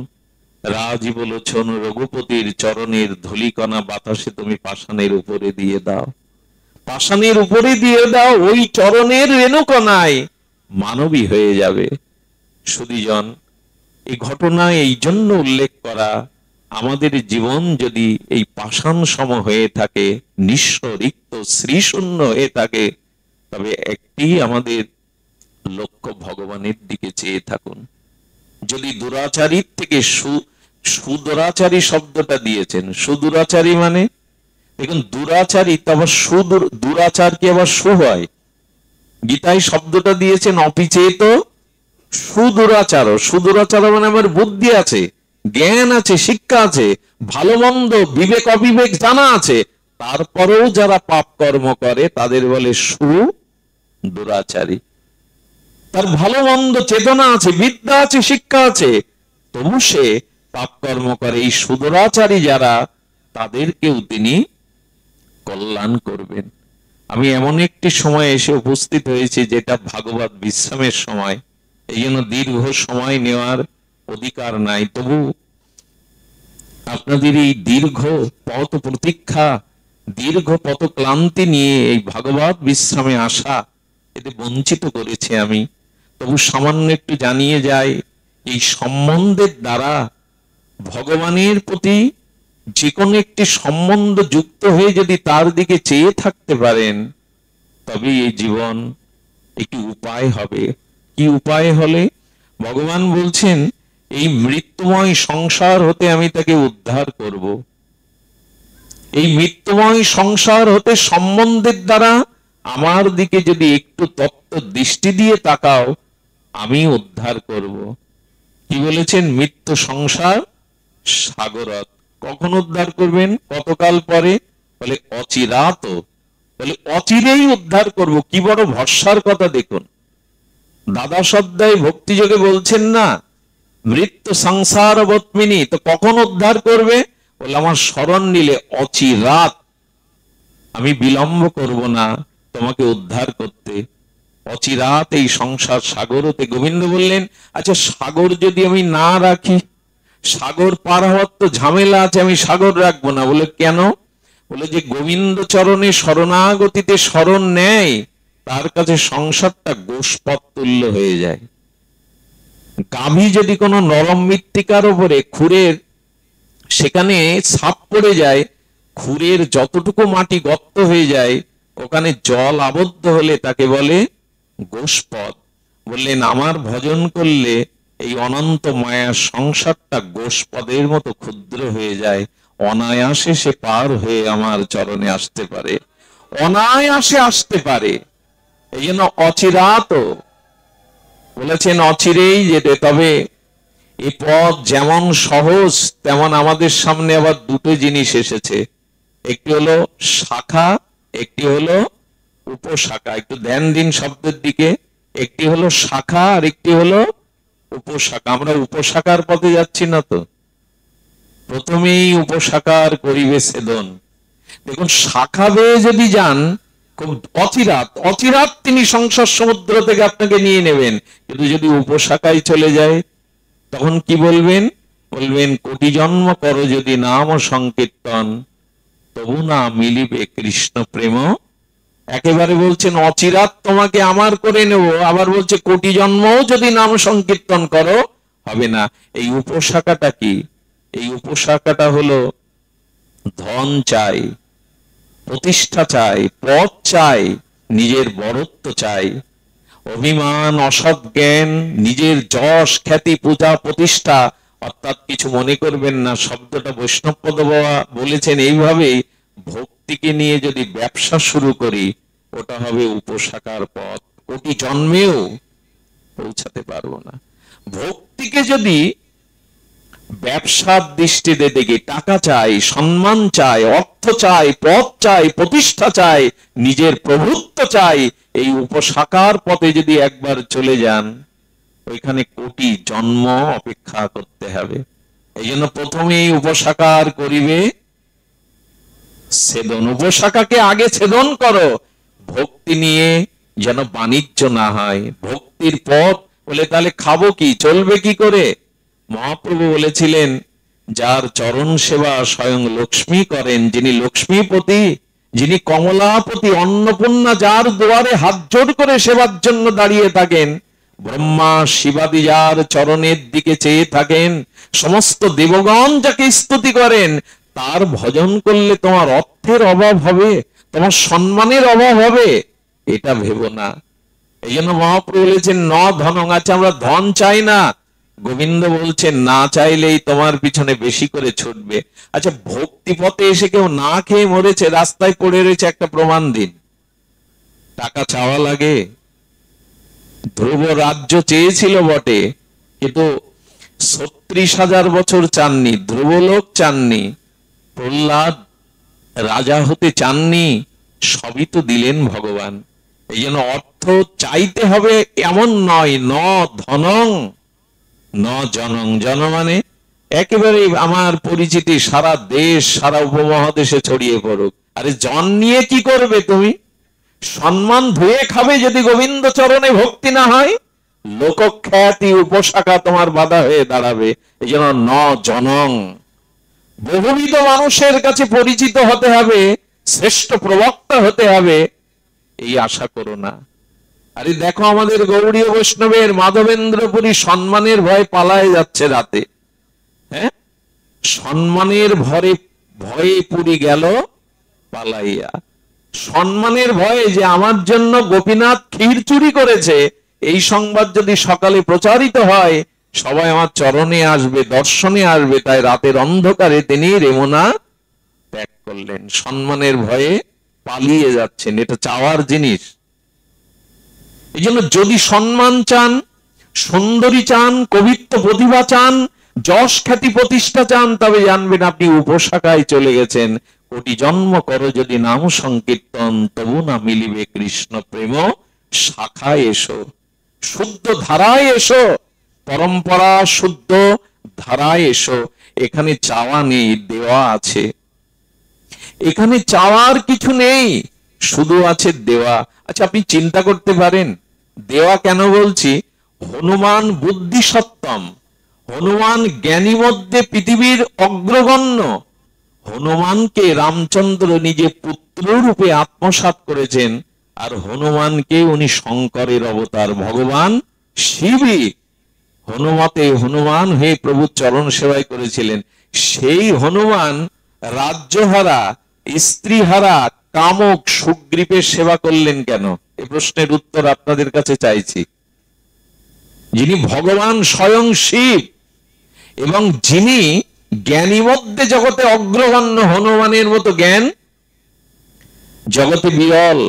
রাজীবলোচন রঘুপতির চরণের ধূলিকণা বাতাসে তুমি পাষাণের উপরে দিয়ে দাও, পাষাণের উপরে দিয়ে দাও, ওই চরণের রেণুকণায় মানবী হয়ে যাবে। সুধীজন, এই ঘটনা এই জন্য উল্লেখ করা, আমাদের জীবন যদি এই পাষাণ সম হয়ে থাকে, নিঃস্ব রিক্ত শ্রীশূন্য হয়ে থাকে, তবে একটি আমাদের লক্ষ্য ভগবানের দিকে চেয়ে থাকুন। যদি দুরাচারীর থেকে সুদুরাচারী শব্দটা দিয়েছেন, সুদুরাচারী মানে দেখুন দুরাচারী তো আবার দুরাচার কি আবার সু হয়? গীতায় শব্দটা দিয়েছেন অপিচেত সুদুরাচার। সুদুরাচার মানে আমার বুদ্ধি আছে, জ্ঞান আছে, শিক্ষা আছে, ভালো মন্দ বিবেক অবিবেক জানা আছে, তারপরেও যারা পাপ কর্ম করে তাদের বলে সুদুরাচারী। তার ভালো মন্দ চেতনা আছে, বিদ্যা আছে, শিক্ষা আছে, তবু সে পাপ কর্ম করে। এই সুদুরাচারী যারা, তাদেরকেও তিনি কল্যাণ করবেন। আমি এমন একটি সময় এসে উপস্থিত হয়েছি যেটা ভাগবত বিশ্রামের সময়, এই জন্য দীর্ঘ সময় নেওয়ার অধিকার নাই। তবু আপনাদের এই দীর্ঘ পথ প্রতীক্ষা, দীর্ঘ পথ ক্লান্তি নিয়ে এই ভাগবত বিশ্রামে আসা, এতে বঞ্চিত করেছে আমি। তবু সামান্য একটু জানিয়ে যায়, এই সম্বন্ধের দ্বারা ভগবানের প্রতি যে কোনো একটি সম্বন্ধ যুক্ত হয়ে যদি তার দিকে চেয়ে থাকতে পারেন, তবে এই জীবন একটি উপায় হবে। কি উপায় হলে? ভগবান বলছেন এই মৃত্যুময় সংসার হতে আমি তাকে উদ্ধার করব। এই মৃত্যুময় সংসার হতে সম্বন্ধের দ্বারা আমার দিকে যদি একটু তত্ত্ব দৃষ্টি দিয়ে তাকাও, আমি উদ্ধার করব। কি বলেছেন? মৃত্যু সংসার সাগরত। কখন উদ্ধার করবেন? কতকাল পরে? বলে অচিরাত। বলে অচিরেই উদ্ধার করব। কি বড় ভরসার কথা দেখুন। দ্বাদশ অধ্যায় ভক্তিযোগে বলছেন না, মৃত্যু সংসার বৎমিনী, তো কখন উদ্ধার করবে? বলে আমার স্মরণ নিলে অচিরাত, আমি বিলম্ব করব না তোমাকে উদ্ধার করতে। অচিরাত এই সংসার সাগর হতে। গোবিন্দ বললেন, আচ্ছা সাগর যদি আমি না রাখি, সাগর পার হওয়ার তো ঝামেলা আছে, আমি সাগর রাখবো না। বলে কেন? বলে যে গোবিন্দ চরণে শরণাগতিতে শরণ নেয়, তার কাছে সংসারটা গোষ্পদ তুল্য হয়ে যায়। গাভী যদি কোনো নরম মৃত্তিকার উপরে খুরের সেখানে ছাপ পড়ে যায়, খুরের যতটুকু মাটি গর্ত হয়ে যায়, ওখানে জল আবদ্ধ হলে তাকে বলে গোষ্পদ। বললেন আমার ভজন করলে এই অনন্ত মায়ার সংসারটা গোষ্পদের মতো ক্ষুদ্র হয়ে যায়, অনায়াসে সে পার হয়ে আমার চরণে আসতে পারে, অনায়াসে আসতে পারে। এই জন্য অচিরাত বলেছেন, অচিরেই যেতে। তবে এই পথ যেমন সহজ, তেমন আমাদের সামনে আবার দুটো জিনিস এসেছে। একটি হলো শাখা, একটি হলো উপশাখা। একটু ধ্যান দিন শব্দের দিকে। একটি হলো শাখা আর একটি হলো উপশাখা। আমরা উপশাখার পথে যাচ্ছি না তো? প্রথমেই উপশাখার করিবে ছেদন। দেখুন, শাখা বেয়ে যদি যান, খুব অচিরাত অচিরাত তিনি সংসার সমুদ্র থেকে আপনাকে নিয়ে নেবেন। কিন্তু যদি উপশাখায় চলে যায়, তখন কি বলবেন? বলবেন কোটি জন্ম করো যদি নাম সংকীর্তন, তবু না মিলিবে কৃষ্ণ প্রেম। একেবারে বলছেন অচিরাত তোমাকে আমার করে নেব, আবার বলছে কোটি জন্মও যদি নাম সংকীর্তন করো হবে না। এই উপশাখাটা কি? এই উপশাখাটা হলো ধন চাই, প্রতিষ্ঠা চাই, পদ চাই, নিজের বড়ত্ব চাই, অভিমান, অসৎ জ্ঞান, নিজের যশ খ্যাতি, পূজা প্রতিষ্ঠা। অর্থাৎ কিছু মনে করবেন না, শব্দটা বৈষ্ণবপদ বাবা বলেছেন এইভাবেই, ভক্তিকে নিয়ে যদি ব্যবসা শুরু করি, ওটা হবে উপশাখার পথ, কোটি জন্মেও পৌঁছাতে পারবো না। ভক্তিকে যদি ব্যবসার দৃষ্টিতে দেখি, টাকা চাই, সম্মান চাই, অর্থ চাই, পদ চাই, প্রতিষ্ঠা চাই, নিজের প্রভুত্ব চাই, এই উপশাখার পথে যদি একবার চলে যান, ওইখানে কোটি জন্ম অপেক্ষা করতে হবে। এই জন্য প্রথমেই উপশাখার করিবে ছেদন। উপশাখাকে আগে ছেদন করো, ভক্তি নিয়ে যেন বাণিজ্য না হয়। ভক্তির পথ বলে তাহলে খাবো কি, চলবে কি করে? মহাপ্রভু বলেছিলেন, যার চরণ সেবা স্বয়ং লক্ষ্মী করেন, যিনি লক্ষ্মীপতি, যিনি কমলাপতি, অন্নপূর্ণা, যার দুয়ারে হাত জোড় করে সেবার জন্য দাঁড়িয়ে থাকেন, ব্রহ্মা শিবাদি যার চরণের দিকে চেয়ে থাকেন, সমস্ত দেবগণ যাকে স্তুতি করেন, তার ভজন করলে তোমার অর্থের অভাব হবে, তোমার সম্মানের অভাব হবে, এটা ভেবো না। এই জন্য মহাপ্রভু বলেছেন ন ধনং, আছে আমরা ধন চাই না। গোবিন্দ বলছেন না চাইলেই তোমার পিছনে বেশি করে ছুটবে। আচ্ছা, ভক্তি পথে এসে কেউ না খেয়ে মরেছে, রাস্তায় পড়ে রয়েছে, একটা প্রমাণ দিন। টাকা চাওয়া লাগে? ধ্রুব রাজ্য চেয়েছিল বটে, কিন্তু ৩৬,০০০ বছর চাননি, ধ্রুবলোক চাননি, প্রহ্লাদ রাজা হতে চাননি, সবই তো দিলেন ভগবান। এই জন্য অর্থ চাইতে হবে এমন নয়, ন ধনং ন জনং। জন মানে একেবারে আমার পরিচিতি সারা দেশ, সারা উপমহাদেশে ছড়িয়ে পড়ুক। আরে জন নিয়ে কি করবে তুমি? সম্মান ধুয়ে খাবে যদি গোবিন্দ চরণে ভক্তি না হয়। লোকখ্যাতি উপশাখা তোমার বাধা হয়ে দাঁড়াবে। এই জন্য ন জনং, বহুবিধ মানুষের কাছে পরিচিত হতে হবে, শ্রেষ্ঠ প্রবক্তা হতে হবে, এই আশা করো না। আরে দেখো আমাদের গৌড়ীয় বৈষ্ণবের মাধবেন্দ্রপুরী সম্মানের ভয়ে পালায় যাচ্ছে রাতে। হ্যাঁ, সম্মানের ভয়ে পুরী গেল পালাইয়া। সম্মানের ভয়ে যে আমার জন্য গোপীনাথ ক্ষীর চুরি করেছে, এই সংবাদ যদি সকালে প্রচারিত হয়, সবাই আমার চরণে আসবে, দর্শনে আসবে, তাই রাতের অন্ধকারে তিনি রেমুনা ত্যাগ করলেন। সম্মানের ভয়ে পালিয়ে যাচ্ছেন, এটা চাওয়ার জিনিস। এই জন্য যদি সম্মান চান, সুন্দরী চান, কবিত্ব প্রতিভা চান, যশ খ্যাতি প্রতিষ্ঠা চান, তবে জানবেন আপনি উপশাখায় চলে গেছেন। কোটি জন্ম করো যদি নাম সংকীর্তন, তবু না মিলিবে কৃষ্ণ প্রেম শাখায় এসো। শুদ্ধ ধারায় এসো, পরম্পরা শুদ্ধ ধারায় এসো। এখানে চাওয়া নেই, দেওয়া আছে। এখানে চাওয়ার কিছু নেই, শুধু আছে দেওয়া। আচ্ছা, আপনি চিন্তা করতে পারেন দেওয়া কেন বলছি? হনুমান বুদ্ধি সত্তম, হনুমান জ্ঞানী মধ্যে পৃথিবীর অগ্রগণ্য। হনুমানকে রামচন্দ্র নিজে পুত্র রূপে আত্মসাৎ করেছেন, আর হনুমানকে উনি শঙ্করের অবতার, ভগবান শিবই হনুমতে হনুমান হয়ে প্রভুর চরণ সেবাই করেছিলেন। সেই হনুমান রাজ্যহারা, স্ত্রীহারা, কামক সুগ্রীবের সেবা করলেন কেন? এই প্রশ্নের উত্তর আপনাদের কাছে চাইছি। যিনি ভগবান স্বয়ং শিব এবং যিনি জ্ঞানী মধ্যে জগতে অগ্রগণ্য, হনুমানের মতো জ্ঞান জগতে বিরল।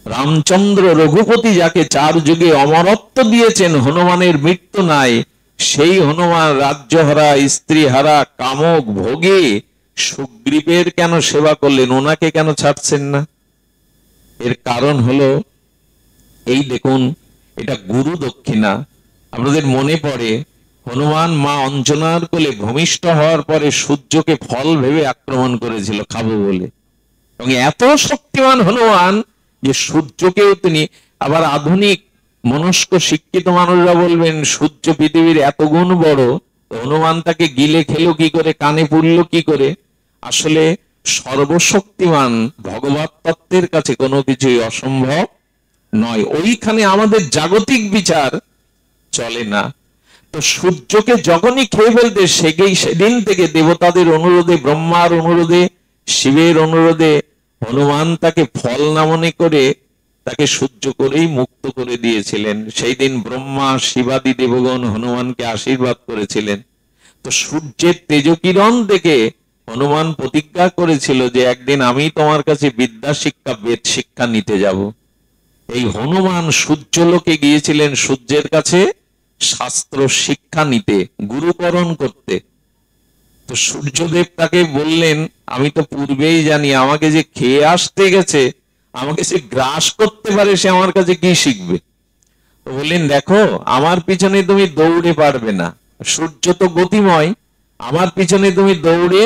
রামচন্দ্র রঘুপতি যাকে 4 যুগে অমরত্ব দিয়েছেন, হনুমানের মৃত্যু নাই, সেই হনুমান রাজ্যহারা, স্ত্রীহারা, কামক ভোগে সুগ্রীবের কেন সেবা করলেন? ওনাকে কেন ছাড়ছেন না? এর কারণ হলো এই দেখুন, এটা গুরু দক্ষিণা। আপনাদের মনে পড়ে হনুমান মা অঞ্জনার কোলে ভূমিষ্ঠ হওয়ার পরে সূর্যকে ফল ভেবে আক্রমণ করেছিল খাবো বলে, এবং এত শক্তিমান হনুমান যে সূর্যকেও তিনি, আবার আধুনিক মনস্ক শিক্ষিত মানুষরা বলবেন সূর্য পৃথিবীর এত গুণ বড়, হনুমান তাকে গিলে খেলো কি করে, কানে পুড়লো কি করে? আসলে সর্বশক্তিমান ভগবত তত্ত্বের কাছে কোনো কিছুই অসম্ভব নয়। ওইখানে আমাদের জাগতিক বিচার চলে না। তো সূর্যকে যখনই খেয়ে ফেলতে, সেদিন থেকে দেবতাদের অনুরোধে, ব্রহ্মার অনুরোধে, শিবের অনুরোধে হনুমান তাকে ফল না মনে করে তাকে সহ্য করেই মুক্ত করে দিয়েছিলেন। সেই দিন ব্রহ্মা শিবাদি দেবগণ হনুমানকে আশীর্বাদ করেছিলেন। তো সূর্যের তেজকিরণ দেখে হনুমান প্রতিজ্ঞা করেছিল যে একদিন আমি তোমার কাছে বিদ্যা শিক্ষা, বেদ শিক্ষা নিতে যাব। এই হনুমান সূর্যলোকে গিয়েছিলেন সূর্যের কাছে শাস্ত্র শিক্ষা নিতে, গুরুকরণ করতে। তো সূর্যদেব তাকে বললেন, আমি তো পূর্বেই জানি আমাকে যে খেয়ে আসতে গেছে, আমাকে সে গ্রাস করতে পারে, সে আমার কাছে কি শিখবে? তো বললেন, দেখো আমার পিছনে তুমি দৌড়ে পারবে না, সূর্য তো গতিময়, আমার পিছনে তুমি দৌড়ে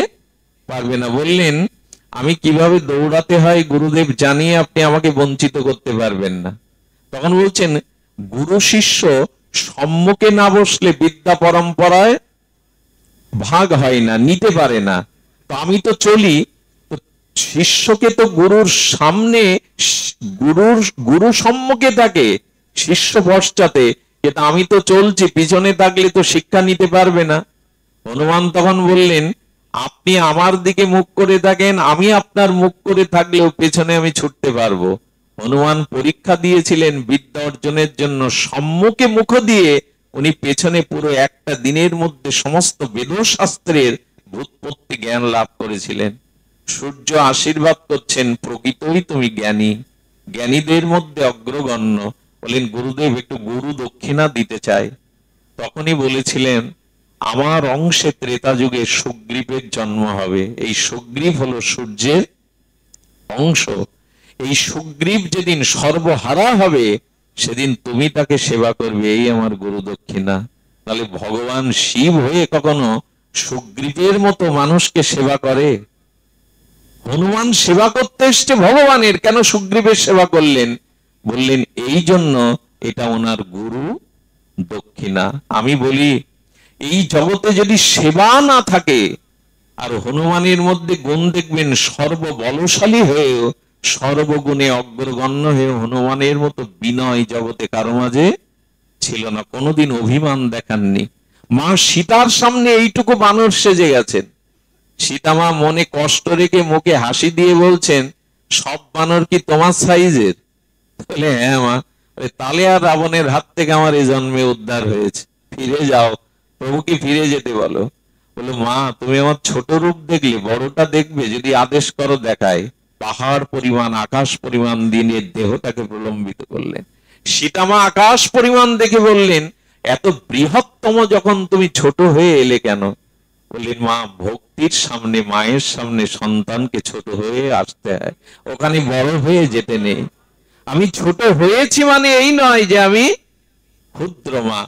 পারবে না। বললেন, আমি কিভাবে দৌড়াতে হয় গুরুদেব জানিয়ে আপনি আমাকে বঞ্চিত করতে পারবেন না। তখন বলছেন, গুরু শিষ্য সম্মুখে না বসলে বিদ্যা পরম্পরায় ভাগ হয় না, নিতে পারে না। তো আমি তো চলি, শিষ্যকে তো গুরুর সামনে, গুরু সম্মুখে থাকে, শিষ্য পশ্চাতে, কিন্তু আমি তো চলছি, পিছনে থাকলে তো শিক্ষা নিতে পারবে না। হনুমান তখন বললেন, আপনি আমার দিকে মুখ করে থাকেন, আমি আপনার মুখ করে থাকলেও পেছনে আমি ছুটতে পারবো। হনুমান পরীক্ষা দিয়েছিলেন বিদ্যা অর্জনের জন্য, সম্মুখে মুখ দিয়ে উনি পেছনে পুরো একটা দিনের মধ্যে সমস্ত বেদশাস্ত্রের ব্যুৎপত্তি জ্ঞান লাভ করেছিলেন। সূর্য আশীর্বাদ করছেন, প্রকৃতই তুমি জ্ঞানী, জ্ঞানীদের মধ্যে অগ্রগণ্য। বলেন, গুরুদেব একটু গুরু দক্ষিণা দিতে চাই। তখনই বলেছিলেন, আমার অংশে ত্রেতা যুগে সুগ্রীবের জন্ম হবে। এই সুগ্রীব হলো সূর্যের অংশ। এই সুগ্রীব যেদিন সর্বহারা হবে, সেদিন তুমি তাকে সেবা করবে, এই আমার গুরু দক্ষিণা। তাহলে ভগবান শিব হয়ে কখনো সুগ্রীবের মতো মানুষকে সেবা করে? হনুমান সেবা করতে এসছে ভগবানের, কেন সুগ্রীবের সেবা করলেন? বললেন এই জন্য এটা ওনার গুরু দক্ষিণা। আমি বলি, এই জগতে যদি সেবা না থাকে, আর হনুমানের মধ্যে গুণ দেখবেন, সর্ববলশালী হয়েও সর্বগুণে অগ্রগণ্য হয়ে হনুমানের মতো বিনয় জগতে কারো মাঝে ছিল না, কোনোদিন অভিমান দেখাননি। মা সীতার সামনে এইটুকু বানর সেজে গেছেন। সীতামা মনে কষ্ট রেখে মুখে হাসি দিয়ে বলছেন, সব বানর কি তোমার সাইজের? বলে হ্যাঁ মা। তাহলে আর রাবণের হাত থেকে আমার এই জন্মে উদ্ধার হয়েছে, ফিরে যাও, প্রভুকে ফিরে যেতে বলো। বলো মা, তুমি আমার ছোট রূপ দেখলে, বড়টা দেখবে, যদি আদেশ করো দেখায়। পাহাড় পরিমাণ, আকাশ পরিমাণ দিনের দেহটাকে প্রলম্বিত করলেন। সীতামা আকাশ পরিমাণ দেখে বললেন, এত বৃহত্তম যখন তুমি ছোট হয়ে এলে কেন? বললেন মা, ভক্তির সামনে, মায়ের সামনে সন্তানকে ছোট হয়ে আসতে হয়, ওখানে বড় হয়ে যেতে নেই। আমি ছোট হয়েছি মানে এই নয় যে আমি ক্ষুদ্র মা।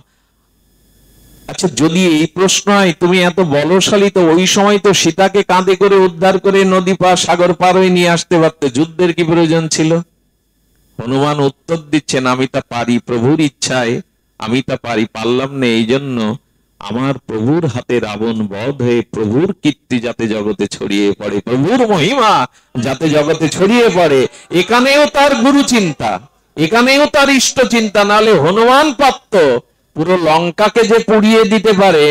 আচ্ছা, যদি এই প্রশ্ন হয় তুমি এত বলশালী, তো ওই সময় তো সীতাকে কাঁধে করে উদ্ধার করে নদী পার, সাগর পার হয়ে নিয়ে আসতে পারতে, যুদ্ধের কি প্রয়োজন ছিল? হনুমান উত্তর দিচ্ছেন, আমি তা পারি, প্রভুর ইচ্ছায় আমি তা পারি, পারলাম না এই জন্য আমার প্রভুর হাতে রাবণ বধ হয়ে প্রভুর কীর্তি যাতে জগতে ছড়িয়ে পড়ে, প্রভুর মহিমা যাতে জগতে ছড়িয়ে পড়ে, এখানেও তার গুরু চিন্তা, এখানেও তার ইষ্ট চিন্তা। নালে হনুমান পারত পুরো লঙ্কাকে যে পুড়িয়ে দিতে পারে,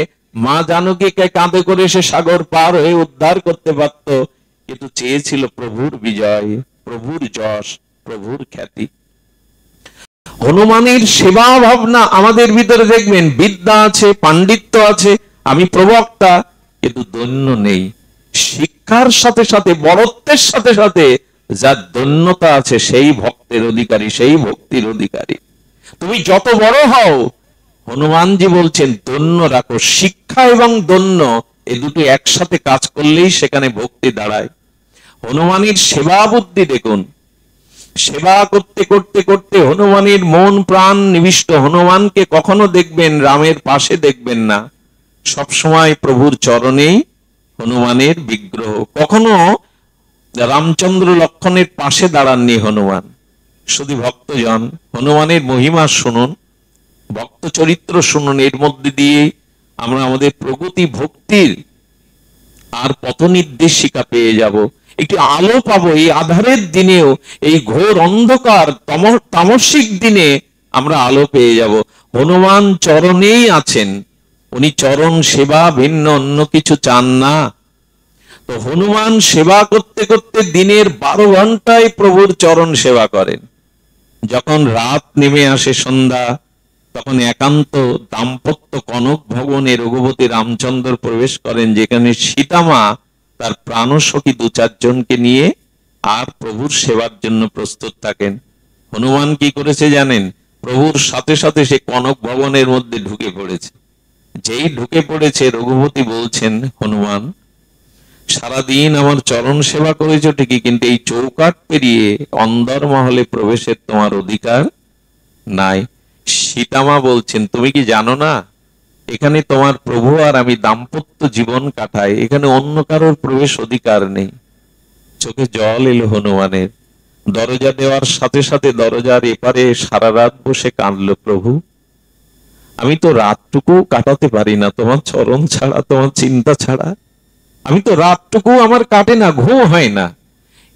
মা জানকীকে কাঁধে করে সে সাগর পার হয়ে উদ্ধার করতে পারত, কিন্তু চেয়েছিল প্রভুর বিজয়, প্রভুর যশ, প্রভুর খ্যাতি। হনুমানের সেবা ভাবনা আমাদের ভিতরে দেখবেন, বিদ্যা আছে, পাণ্ডিত্য আছে, আমি প্রবক্তা, কিন্তু দৈন্য নেই। শিক্ষার সাথে সাথে, বড়ত্বের সাথে সাথে যার দৈন্যতা আছে, সেই ভক্তের অধিকারী, সেই ভক্তির অধিকারী। তুমি যত বড় হও, হনুমানজি বলছেন দৈন্য রাখো। শিক্ষা এবং দৈন্য এই দুটো একসাথে কাজ করলেই সেখানে ভক্তি দাঁড়ায়। হনুমানের সেবা বুদ্ধি দেখুন, সেবা করতে করতে করতে হনুমানের মন প্রাণ নিবিষ্ট। হনুমানকে কখনো দেখবেন রামের পাশে দেখবেন না, সবসময় প্রভুর চরণেই হনুমানের বিগ্রহ। কখনো রামচন্দ্র লক্ষণের পাশে দাঁড়াননি হনুমান। শুধু ভক্তজন হনুমানের মহিমা শুনুন, ভক্ত চরিত্র শুনুন, এর মধ্যে দিয়ে আমরা আমাদের প্রগতি ভক্তির আর পথ নির্দেশিকা পেয়ে যাব, একটি আলো পাবো। এই আধারের দিনেও, এই ঘোর অন্ধকার তামসিক দিনে আমরা আলো পেয়ে যাব। হনুমান চরণেই আছেন, উনি চরণ সেবা ভিন্ন অন্য কিছু চান না। তো হনুমান সেবা করতে করতে দিনের 12 ঘন্টায় প্রভুর চরণ সেবা করেন। যখন রাত নেমে আসে, সন্ধ্যা, তখন একান্ত দাম্পত্য কনক ভবনে রঘুপতি রামচন্দ্র প্রবেশ করেন, যেখানে সীতামা তার প্রাণসখী 2-4 জনকে নিয়ে আর প্রভুর সেবার জন্য প্রস্তুত থাকেন। হনুমান কি করেছে জানেন? প্রভুর সাথে সাথে সে কনক ভবনের মধ্যে ঢুকে পড়েছে। যেই ঢুকে পড়েছে, রঘুপতি বলছেন, হনুমান, সারাদিন আমার চরণ সেবা করেছো ঠিকই, কিন্তু এই চৌকাঠ পেরিয়ে অন্দর মহলে প্রবেশের তোমার অধিকার নাই। সীতামা বলছেন, তুমি কি জানো না, এখানে তোমার প্রভু আর আমি দাম্পত্য জীবন কাটাই, এখানে অন্য কারোর প্রবেশ অধিকার নেই। চোখে জল এলো হনুমানের। দরজা দেওয়ার সাথে সাথে দরজার এপারে সারা রাত বসে কাঁদলো, প্রভু আমি তো রাতটুকু কাটাতে পারি না তোমার চরণ ছাড়া, তোমার চিন্তা ছাড়া। আমি তো রাতটুকু আমার কাটে না, ঘুম হয় না।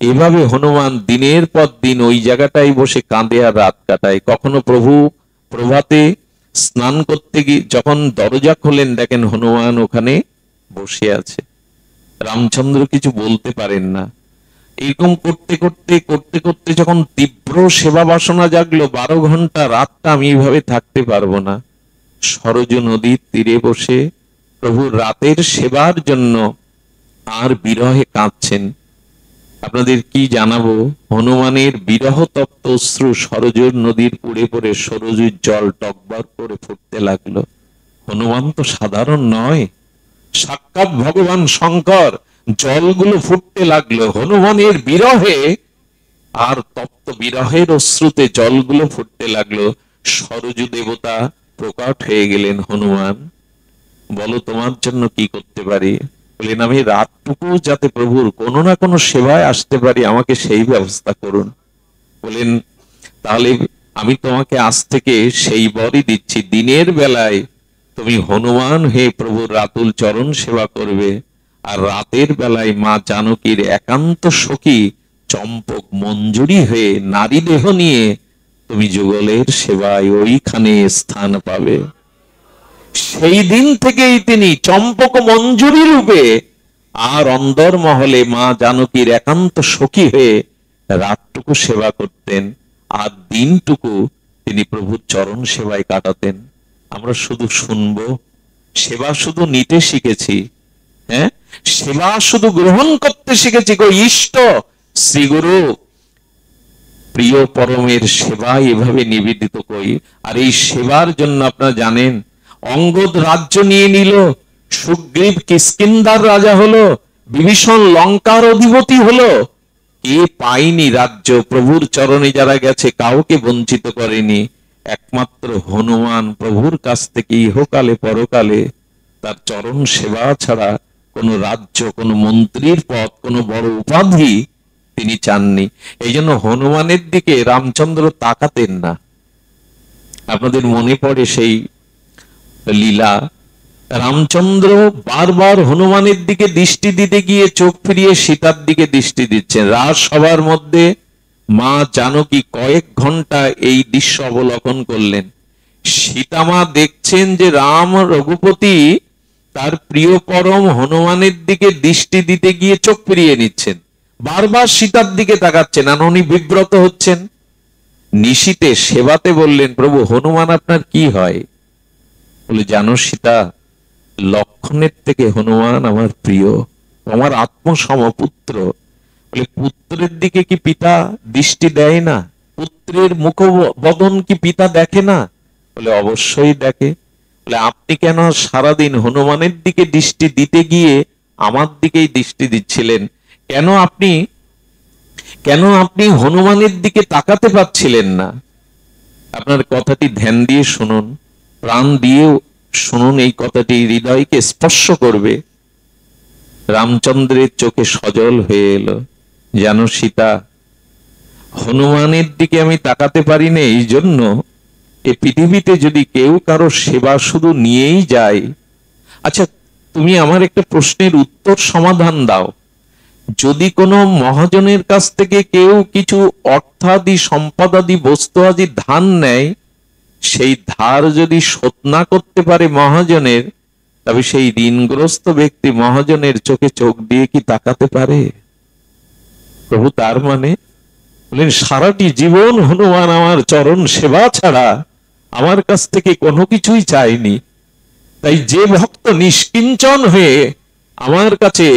এভাবে হনুমান দিনের পর দিন ওই জায়গাটাই বসে কাঁদে আর রাত কাটায়। কখনো প্রভু প্রভাতে স্নান করতে গিয়ে যখন দরজা খোলেন দেখেন হনুমান ওখানে বসে আছে। রামচন্দ্র কিছু বলতে পারেন না। এরকম করতে করতে করতে করতে যখন তীব্র সেবা বাসনা জাগলো, 12 ঘন্টা রাতটা আমি এইভাবে থাকতে পারবো না, সরযূ নদীর তীরে বসে প্রভু রাতের সেবার জন্য আর বিরহে কাঁদছেন। আপনাদের কি জানাবো, হনুমানের বিরহ তপ্ত অশ্রু সরযূ নদীর পুড়ে পড়ে সরযূর জল টকবক করে ফুটতে লাগলো। হনুমান তো সাধারণ নয়, সাক্ষাৎ ভগবান শঙ্কর। জলগুলো ফুটতে লাগলো হনুমানের বিরহে, আর তপ্ত বিরহের অশ্রুতে জলগুলো ফুটতে লাগলো। সরযূ দেবতা প্রকট হয়ে গেলেন। হনুমান, বলো তোমার জন্য কি করতে পারি? বললেন, আমি রাতটুকু যাতে প্রভুর কোনো না কোনো সেবায় আসতে পারি, আমাকে সেই ব্যবস্থা করুন। বলেন, তাহলে আমি তোমাকে আজ থেকে সেই বরই দিচ্ছি, দিনের বেলায় তুমি হনুমান হয়ে প্রভুর রাতুল চরণ সেবা করবে, আর রাতের বেলায় মা জানকীর একান্ত সখী চম্পক মঞ্জুরি হয়ে নারী দেহ নিয়ে তুমি যুগলের সেবায় ওইখানে স্থান পাবে। সেই দিন থেকেই তিনি চম্পক মঞ্জুরি রূপে আর অন্দর মহলে মা জানকীর একান্ত সখী হয়ে রাতটুকু সেবা করতেন, আর দিনটুকু তিনি প্রভুর চরণ সেবায় কাটাতেন। আমরা শুধু শুনবো, সেবা শুধু নিতে শিখেছি, হ্যাঁ, সেবা শুধু গ্রহণ করতে শিখেছি। গো ইষ্ট শ্রীগুরু প্রিয় পরমের সেবা এভাবে নিবেদিত করি। আর এই সেবার জন্য আপনারা জানেন, অঙ্গদ রাজ্য নিয়ে নিল, সুগ্রীব কিষ্কিন্ধার রাজা হলো, বিভীষণ লঙ্কার অধিপতি হলো, কে পায়নি রাজ্য? প্রভুর চরণে যারা গেছে কাউকে বঞ্চিত করেনি। একমাত্র হনুমান প্রভুর কাছ থেকে ইহকালে পরকালে তার চরণ সেবা ছাড়া কোনো রাজ্য, কোনো মন্ত্রীর পদ, কোনো বড় উপাধি তিনি চাননি। এই জন্য হনুমানের দিকে রামচন্দ্র তাকাতেন না। আপনাদের মনে পড়ে সেই লীলা, রামচন্দ্র বারবার হনুমানের দিকে দৃষ্টি দিতে গিয়ে চোখ ফিরিয়ে সীতার দিকে দৃষ্টি দিচ্ছেন। রাজসভার মধ্যে মা জানকী কয়েক ঘন্টা এই দৃশ্য অবলোকন করলেন। সীতামা দেখছেন যে রাম রঘুপতি তার প্রিয় পরম হনুমানের দিকে দৃষ্টি দিতে গিয়ে চোখ ফিরিয়ে নিচ্ছেন, বারবার সীতার দিকে তাকাচ্ছেন, আর উনি বিব্রত হচ্ছেন। নিশীতে সেবাতে বললেন, প্রভু হনুমান আপনার কি হয়? বলে, জানো সীতা, লক্ষণের থেকে হনুমান আমার প্রিয়, আমার আত্মসমপুত্র। বলে, পুত্রের দিকে কি পিতা দৃষ্টি দেয় না? পুত্রের মুখ বদন কি পিতা দেখে না? বলে, অবশ্যই দেখে। বলে, আপনি কেন সারাদিন হনুমানের দিকে দৃষ্টি দিতে গিয়ে আমার দিকেই দৃষ্টি দিচ্ছিলেন? কেন আপনি হনুমানের দিকে তাকাতে পারছিলেন না? আপনার কথাটি ধ্যান দিয়ে শুনুন, প্রাণ দিয়ে শুনুন, এই কথাটি হৃদয়কে স্পর্শ করবে। রামচন্দ্রের চোখে সজল হয়ে এলো, জানো সীতা, হনুমানের দিকে আমি তাকাতে পারি না এই জন্য, এই পৃথিবীতে যদি কেউ কারো সেবা শুধু নিয়েই যায়। আচ্ছা, তুমি আমার একটা প্রশ্নের উত্তর সমাধান দাও। যদি কোনো মহাজনের কাছ থেকে কেউ কিছু অর্থাদি সম্পদাদি বস্তু আদি ধার নেয়, সেই ধার যদি শোধ না করতে পারে মহাজনের, তবে সেই ঋণগ্রস্ত ব্যক্তি মহাজনের চোখে চোখ দিয়ে কি তাকাতে পারে? প্রভু তার মানে বলেন, সারাটি জীবন হনুমান আমার চরণ সেবা ছাড়া আমার কাছ থেকে কোনো কিছুই চায়নি। তাই যে ভক্ত নিষ্কিঞ্চন হয়ে আমার কাছে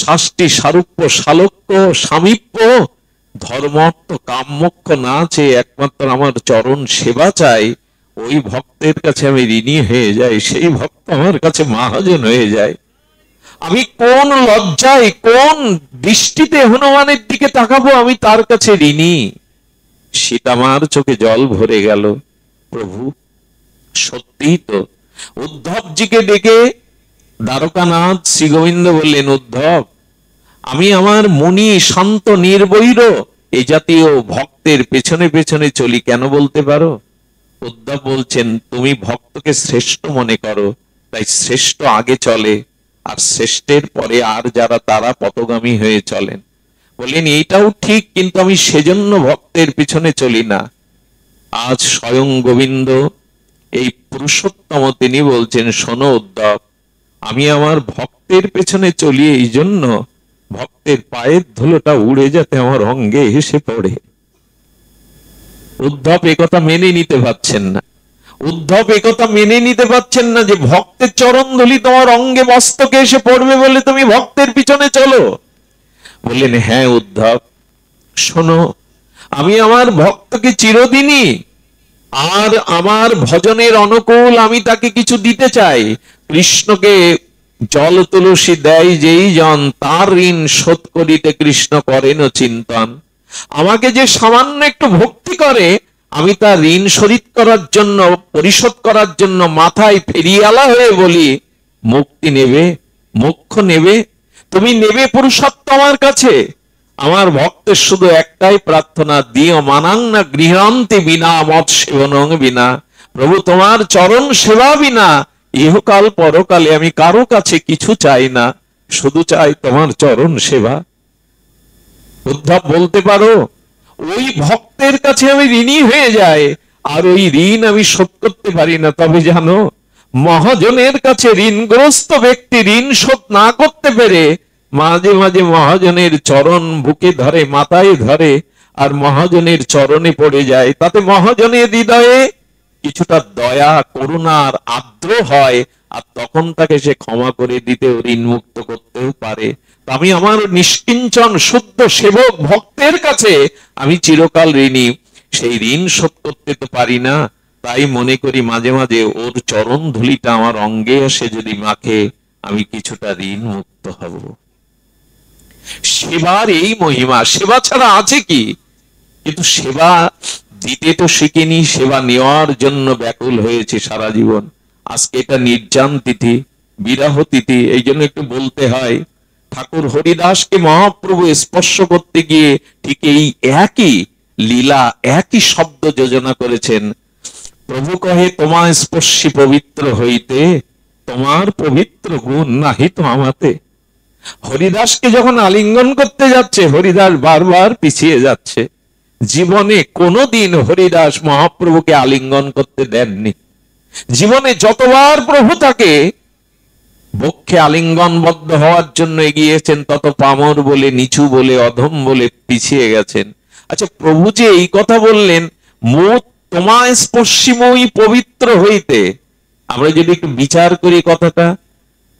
শাস্তি সারূপ্য শালক্য সামীপ্য ধর্মার্থ কামমোক্ষ না চেয়ে একমাত্র আমার চরণ সেবা চাই, ওই ভক্তের কাছে আমি ঋণী হয়ে যাই, সেই ভক্ত আমার কাছে মহাজন হয়ে যায়। আমি কোন লজ্জায়, কোন দৃষ্টিতে হনুমানের দিকে তাকাবো? আমি তার কাছে ঋণী। সীতামার চোখে জল ভরে গেল। প্রভু সত্যি তো। উদ্ধবজিকে ডেকে দ্বারকানাথ শ্রী গোবিন্দ বললেন, উদ্ধব, আমি আমার মুনি শান্ত নির্বৈর এই জাতীয় ভক্তের পেছনে পেছনে চলি, কেন বলতে পারো? উদ্ধব বলছেন, তুমি ভক্তকে শ্রেষ্ঠ মনে করো, তাই শ্রেষ্ঠ আগে চলে, আর শ্রেষ্ঠের পরে আর যারা তারা পথগামী হয়ে চলেন। বললেন, এইটাও ঠিক, কিন্তু আমি সেজন্য ভক্তের পিছনে চলি না। আজ স্বয়ং গোবিন্দ এই পুরুষোত্তম তিনি বলছেন, শোনো উদ্ধব, আমি আমার ভক্তের পেছনে চলি এই জন্য ভক্তের পায়ের ধুলোটা উড়ে যাতে আমার অঙ্গে এসে পড়ে। উদ্ধব একথা মেনে নিতে পারছেন না। উদ্ধব একথা মেনে নিতে পারছেন না যে ভক্তের চরণ ধুলি তোমার অঙ্গে মস্তকে এসে পড়বে বলে তুমি ভক্তের পিছনে চলো। বললেন, হ্যাঁ উদ্ধব, শোনো, আমি আমার ভক্তকে চিরদিনই আর আমার ভজনের অনুকূল আমি তাকে কিছু দিতে চাই। কৃষ্ণকে জল তুলসী দেয় যেই জন, তার ঋণ শোধ করিতে কৃষ্ণ করেন চিন্তন। আমাকে যে সামান্য একটু ভক্তি করে, আমি তার ঋণ পরিশোধ করার জন্য মাথায় ফেরিয়ালা হয়ে বলি, মুক্তি নেবে, মোক্ষ নেবে, তুমি নেবে পুরুষত্ব আমার কাছে। আমার ভক্তের শুধু একটাই প্রার্থনা, দিও মানাং না গৃহান্তি বিনা মৎ সেবনং বিনা। প্রভু, তোমার চরণ সেবা বিনা ইহকাল পরকালে আমি কারো কাছে কিছু চাই না, শুধু চাই তোমার চরণ সেবা। উদ্ধব বলতে পারো, ওই ভক্তের কাছে আমি ঋণী হয়ে যাই, আর ওই ঋণ আমি শোধ করতে পারি না। তবে জানো, মহাজনের কাছে ঋণগ্রস্ত ব্যক্তি ঋণ শোধ না করতে পেরে মাঝে মাঝে মহাজনের চরণ বুকে ধরে, মাথায় ধরে, আর মহাজনের চরণে পড়ে যায়। তাতে মহাজনের হৃদয়ে কিছুটা দয়া, করুণার আর্দ্র হয়, আর তখন তাকে সে ক্ষমা করে দিতেও, ঋণ মুক্ত করতেও পারে। আমি আমার নিষ্কিঞ্চন শুদ্ধ সেবক ভক্তের কাছে আমি চিরকাল ঋণী। সেই ঋণ শোধ করতে তো পারি না, তাই মনে করি মাঝে মাঝে ওর চরণ ধুলিটা আমার অঙ্গে এসে যদি মাখে, আমি কিছুটা ঋণ মুক্ত হব। সেবার এই মহিমা, সেবা ছাড়া আছে কি? কিন্তু সেবা দিতে তো শিখিনি, সেবা নেওয়ার জন্য ব্যাকুল হয়েছে সারা জীবন। আজকে এটা নির্জান তিথি, বিরহ তিথি, এই জন্য একটু বলতে হয়। ঠাকুর হরিদাসকে মহাপ্রভু স্পর্শ করতে গিয়ে ঠিক এই একই লীলা, একই শব্দ যোজনা করেছেন। প্রভু কহে, তোমার স্পর্শী পবিত্র হইতে, তোমার পবিত্র গুণ নাহি তো আমাতে। হরিদাসকে যখন আলিঙ্গন করতে যাচ্ছে, হরিদাস বারবার পিছিয়ে যাচ্ছে। জীবনে কোনোদিন হরিদাস মহাপ্রভুকে আলিঙ্গন করতে দেননি। জীবনে যতবার প্রভু তাকে বক্ষে আলিঙ্গনবদ্ধ হওয়ার জন্য এগিয়েছেন, তত পামর বলে, নিচু বলে, অধম বলে পিছিয়ে গেছেন। আচ্ছা, প্রভু যে এই কথা বললেন, মোট তোমায় স্পর্শীময়ী পবিত্র হইতে, আমরা যদি একটু বিচার করি কথাটা,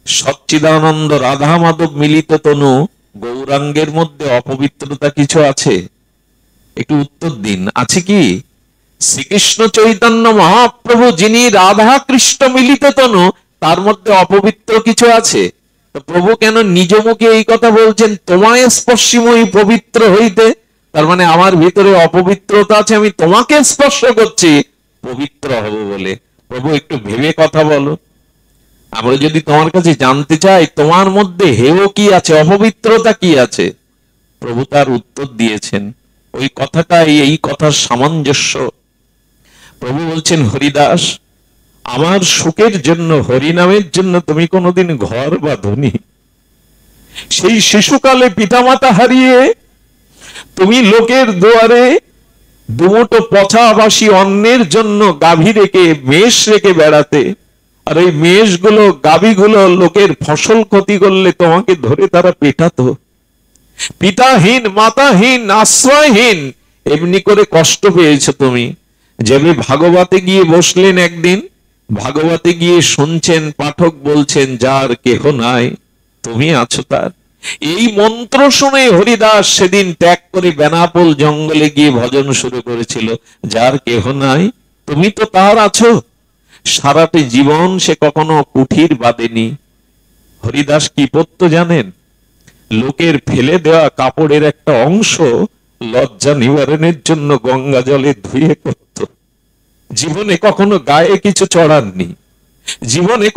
সচ্চিদানন্দ রাধা মাধব মিলিত তনু গৌরাঙ্গের মধ্যে অপবিত্রতা কিছু আছে? একটু উত্তর দিন, আছে কি? শ্রীকৃষ্ণ চৈতন্য মহাপ্রভু যিনি রাধা কৃষ্ণ মিলিত তনু, তার মধ্যে অপবিত্র কিছু আছে? তো প্রভু কেন নিজ মুখে এই কথা বলছেন, তোমায় স্পর্শীময়ী পবিত্র হইতে? তার মানে আমার ভিতরে অপবিত্রতা আছে, আমি তোমাকে স্পর্শ করছি পবিত্র হব বলে। প্রভু একটু ভেবে কথা বলো। আমরা যদি তোমার কাছে জানতে চাই তোমার মধ্যে হেয় কি আছে, অপবিত্রতা কি আছে, প্রভু তার উত্তর দিয়েছেন। ওই কথাটাই এই কথার সামঞ্জস্য। প্রভু বলছেন, হরিদাস, আমার সুখের জন্য, হরিনামের জন্য তুমি কোনোদিন ঘর বাঁধনি। সেই শিশুকালে পিতামাতা হারিয়ে তুমি লোকের দুয়ারে দুমুঠো পচাবাসী অন্নের জন্য গাভী রেখে, মেষ রেখে বেড়াতে। আর ওই মেষগুলো, গাভীগুলো লোকের ফসল ক্ষতি করলে তোমাকে ধরে তারা পেটাতো। পিতাহীন, মাতাহীন, আশ্রয়হীন, এমনি করে কষ্ট পেয়েছো তুমি। যেমনি ভাগবতে গিয়ে বসলেন একদিন, ভাগবতে গিয়ে শুনছেন, পাঠক বলছেন, যার কেহ নাই তুমি আছো তার। এই মন্ত্র শুনে হরিদাস সেদিন ত্যাগ করে বেনাপোল জঙ্গলে গিয়ে ভজন শুরু করেছিল। যার কেহ নাই তুমি তো তার আছো। সারাটি জীবন সে কখনো কুঠির বাঁধেনি। হরিদাস কি পড়তো জানেন? লোকের ফেলে দেওয়া কাপড়ের একটা অংশ লজ্জা নিবারণের জন্য গঙ্গা জলে ধুয়ে করত। জীবনে কখনো গায়ে কিছু চড়াননি, জীবনে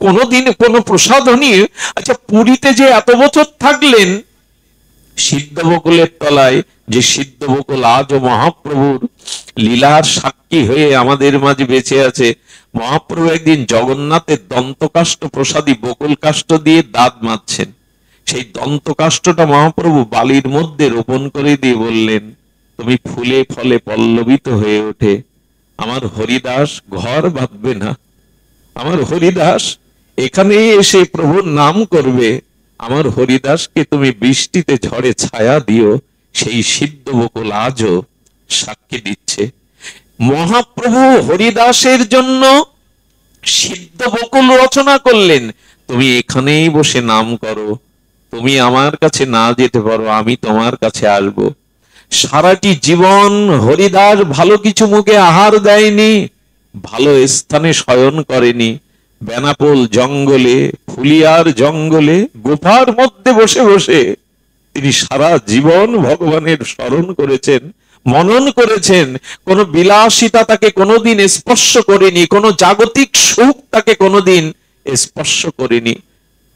কোনোদিন কোনো প্রসাধনী। আচ্ছা, পুরীতে যে এত বছর থাকলেন, সিদ্ধ বকুলের তলায় যে সিদ্ধ বকুল আজও মহাপ্রভুর লীলার সাক্ষী হয়ে আমাদের মাঝে বেঁচে আছে। মহাপ্রভু একদিন জগন্নাথের দন্তকাষ্ঠ প্রসাদী বকুল কাষ্ঠ দিয়ে দাঁত মাজছেন। সেই দন্তকাষ্ঠটা মহাপ্রভু বালির মধ্যে রোপণ করে দিয়ে বললেন, তুমি ফুলে ফলে পল্লবিত হয়ে ওঠে, আমার হরিদাস ঘর বাঁধবে না, আমার হরিদাস এখানে এসে প্রভুর নাম করবে। আমার হরিদাসকে তুমি বৃষ্টিতে ঝড়ে ছায়া দিও। সেই সিদ্ধ বকুল আজও সাক্ষী দিচ্ছে। মহাপ্রভু হরিদাসের জন্য সিদ্ধ বকুল রচনা করলেন। তুমি এখানেই বসে নাম করো, তুমি আমার কাছে না যেতে পারো, আমি তোমার কাছে আসব। সারাটি জীবন হরিদাস ভালো কিছু মুখে আহার দেয়নি, ভালো স্থানে শয়ন করেনি। বেনাপোল জঙ্গলে, ফুলিয়ার জঙ্গলে, গুফার মধ্যে বসে বসে তিনি সারা জীবন ভগবানের স্মরণ করেছেন, মনন করেছেন। কোন বিলাসিতা তাকে কোনোদিন স্পর্শ করেনি, কোন জাগতিক সুখ তাকে কোনোদিন স্পর্শ করেনি।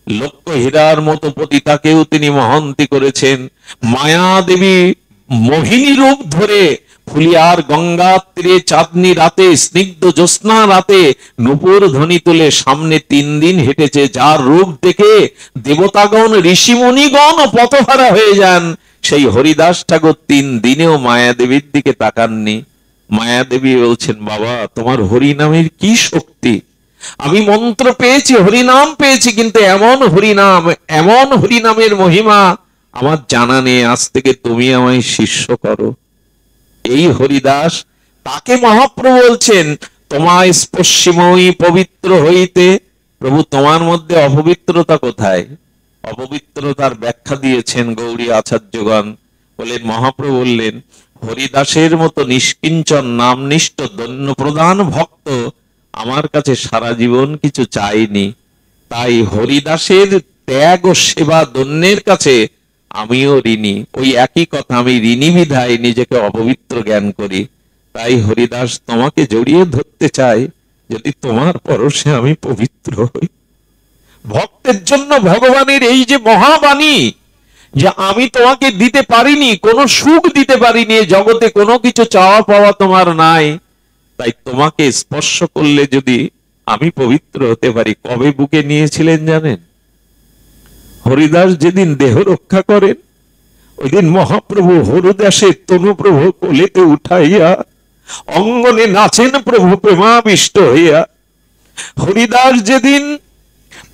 লক্ষ হীরার মতো পতিতাকেও তিনি মহন্তি করেছেন। মায়া দেবী মোহিনী রূপ ধরে ফুলিয়ার গঙ্গার তীরে চাঁদনি রাতে, স্নিগ্ধ জ্যোৎস্না রাতে নূপুর ধ্বনি তুলে সামনে 3 দিন হেঁটেছে, যার রূপ দেখে দেবতাগণ ঋষিমুনিগণ পথহারা হয়ে যান। সেই হরিদাস ঠাকুর 3 দিনেও মায়াদেবীর দিকে তাকাননি। মায়াদেবী বলছেন, বাবা তোমার হরিনামের কি শক্তি! আমি মন্ত্র পেয়েছি, হরিনাম পেয়েছি, কিন্তু এমন হরিনাম, এমন হরিনামের মহিমা আমার জানা নেই। আজ থেকে তুমি আমায় শিষ্য করো। এই হরিদাস, তাকে মহাপ্রভু বলছেন, তোমায় স্পর্শিময়ী পবিত্র হইতে। প্রভু তোমার মধ্যে অপবিত্রতা কোথায়? অপবিত্রতার ব্যাখ্যা দিয়েছেন গৌড়ী আচার্যগণ। বলেন, মহাপ্রভু বললেন, হরিদাসের মতো নিষ্কিঞ্চন নামনিষ্ঠ দন্য প্রধান ভক্ত আমার কাছে সারা জীবন কিছু চাইনি। তাই হরিদাসের ত্যাগ ও সেবা দন্যের কাছে আমিও ঋণী। ওই একই কথা, আমি ঋণী বিধায় নিজেকে অপবিত্র জ্ঞান করি। তাই হরিদাস তোমাকে জড়িয়ে ধরতে চাই, যদি তোমার পরশে আমি পবিত্র হই। ভক্তের জন্য ভগবানের এই যে মহাবাণী, যে আমি তোমাকে দিতে পারিনি, কোনো সুখ দিতে পারিনি, জগতে কোনো কিছু চাওয়া পাওয়া তোমার নাই, তাই তোমাকে স্পর্শ করলে যদি আমি পবিত্র হতে পারি। কবে বুকে নিয়েছিলেন জানেন? হরিদাস যেদিন দেহ রক্ষা করেন, ওই দিন মহাপ্রভু হরিদাসের তনুপ্রভু কোলেতে উঠাইয়া অঙ্গনে নাচেন প্রভু প্রেমাবিষ্ট হইয়া। হরিদাস যেদিন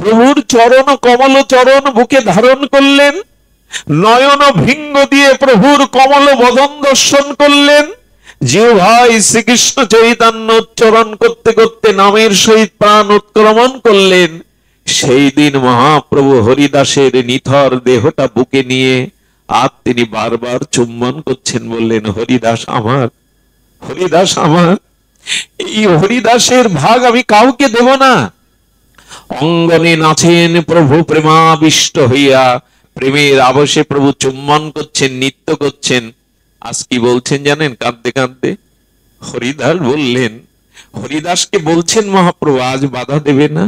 প্রভুর চরণ, কমল চরণ বুকে ধারণ করলেন, নয়ন ভিঙ্গ দিয়ে প্রভুর কমল বদন দর্শন করলেন, জিহ্বাই শ্রীকৃষ্ণ চৈতন্য উচ্চারণ করতে করতে নামের সহিত প্রাণ উৎক্রমণ করলেন, সেই দিন মহাপ্রভু হরিদাসের নিথর দেহটা বুকে নিয়ে আর তিনি বারবার চুম্বন করছেন, বললেন, হরিদাস আমার, হরিদাস আমার। এই হরিদাসের ভাগ আমি কাউকে দেব না। অঙ্গনে নাচেন প্রভু প্রেমাবিষ্ট হইয়া, প্রেমের আবশে প্রভু চুম্বন করছেন, নৃত্য করছেন। আজ কি বলছেন জানেন? কাঁদতে কাঁদতে হরিদাস বললেন, হরিদাসকে বলছেন মহাপ্রভু, আজ বাধা দেবে না,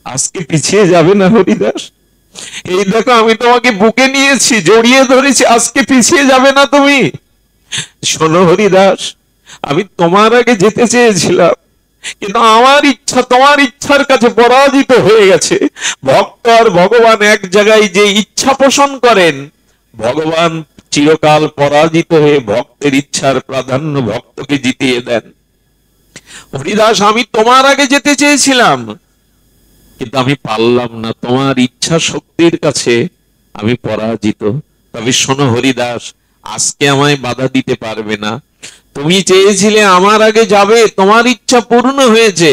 আজকে পিছিয়ে যাবে না হরিদাস। এই দেখো আমি তোমাকে বুকে নিয়েছি, জড়িয়ে ধরেছি, আজকে পিছিয়ে যাবে না তুমি। শোনো হরিদাস, আমি তোমার আগে যেতে চেয়েছিলাম, কিন্তু আমার ইচ্ছা তোমার ইচ্ছার কাছে পরাজিত হয়ে গেছে। ভক্ত আর ভগবান এক জায়গায় যে ইচ্ছা পোষণ করেন, ভগবান চিরকাল পরাজিত হয়ে ভক্তের ইচ্ছার প্রাধান্য ভক্তকে জিতিয়ে দেন। হরিদাস, আমি তোমার আগে যেতে চেয়েছিলাম, কিন্তু আমি পারলাম না, তোমার ইচ্ছা শক্তির কাছে আমি পরাজিত। তবে শোনো হরিদাস, আজকে আমায় বাধা দিতে পারবে না। তুমি চেয়েছিলে আমার আগে যাবে, তোমার ইচ্ছা পূর্ণ হয়েছে।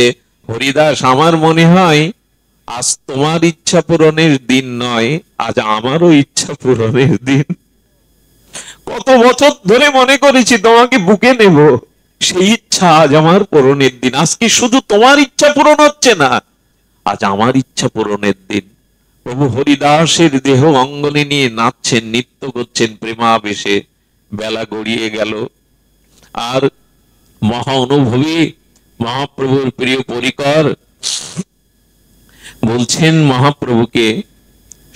হরিদাস, আমার মনে হয় আজ তোমার ইচ্ছা পূরণের দিন নয়, আজ আমারও ইচ্ছা পূরণের দিন। কত বছর ধরে মনে করেছি তোমাকে বুকে নেব, সেই ইচ্ছা আজ আমার পূরণের দিন। আজকে শুধু তোমার ইচ্ছা পূরণ হচ্ছে না, আজ আমার ইচ্ছা পূরণের দিন। প্রভু হরিদাসের দেহ অঙ্গনে নিয়ে নাচছেন, নৃত্য করছেন প্রেমাবেশে। বেলা গড়িয়ে গেল, আর মহা অনুভবী মহাপ্রভুর প্রিয় পরিকর বলছেন মহাপ্রভুকে,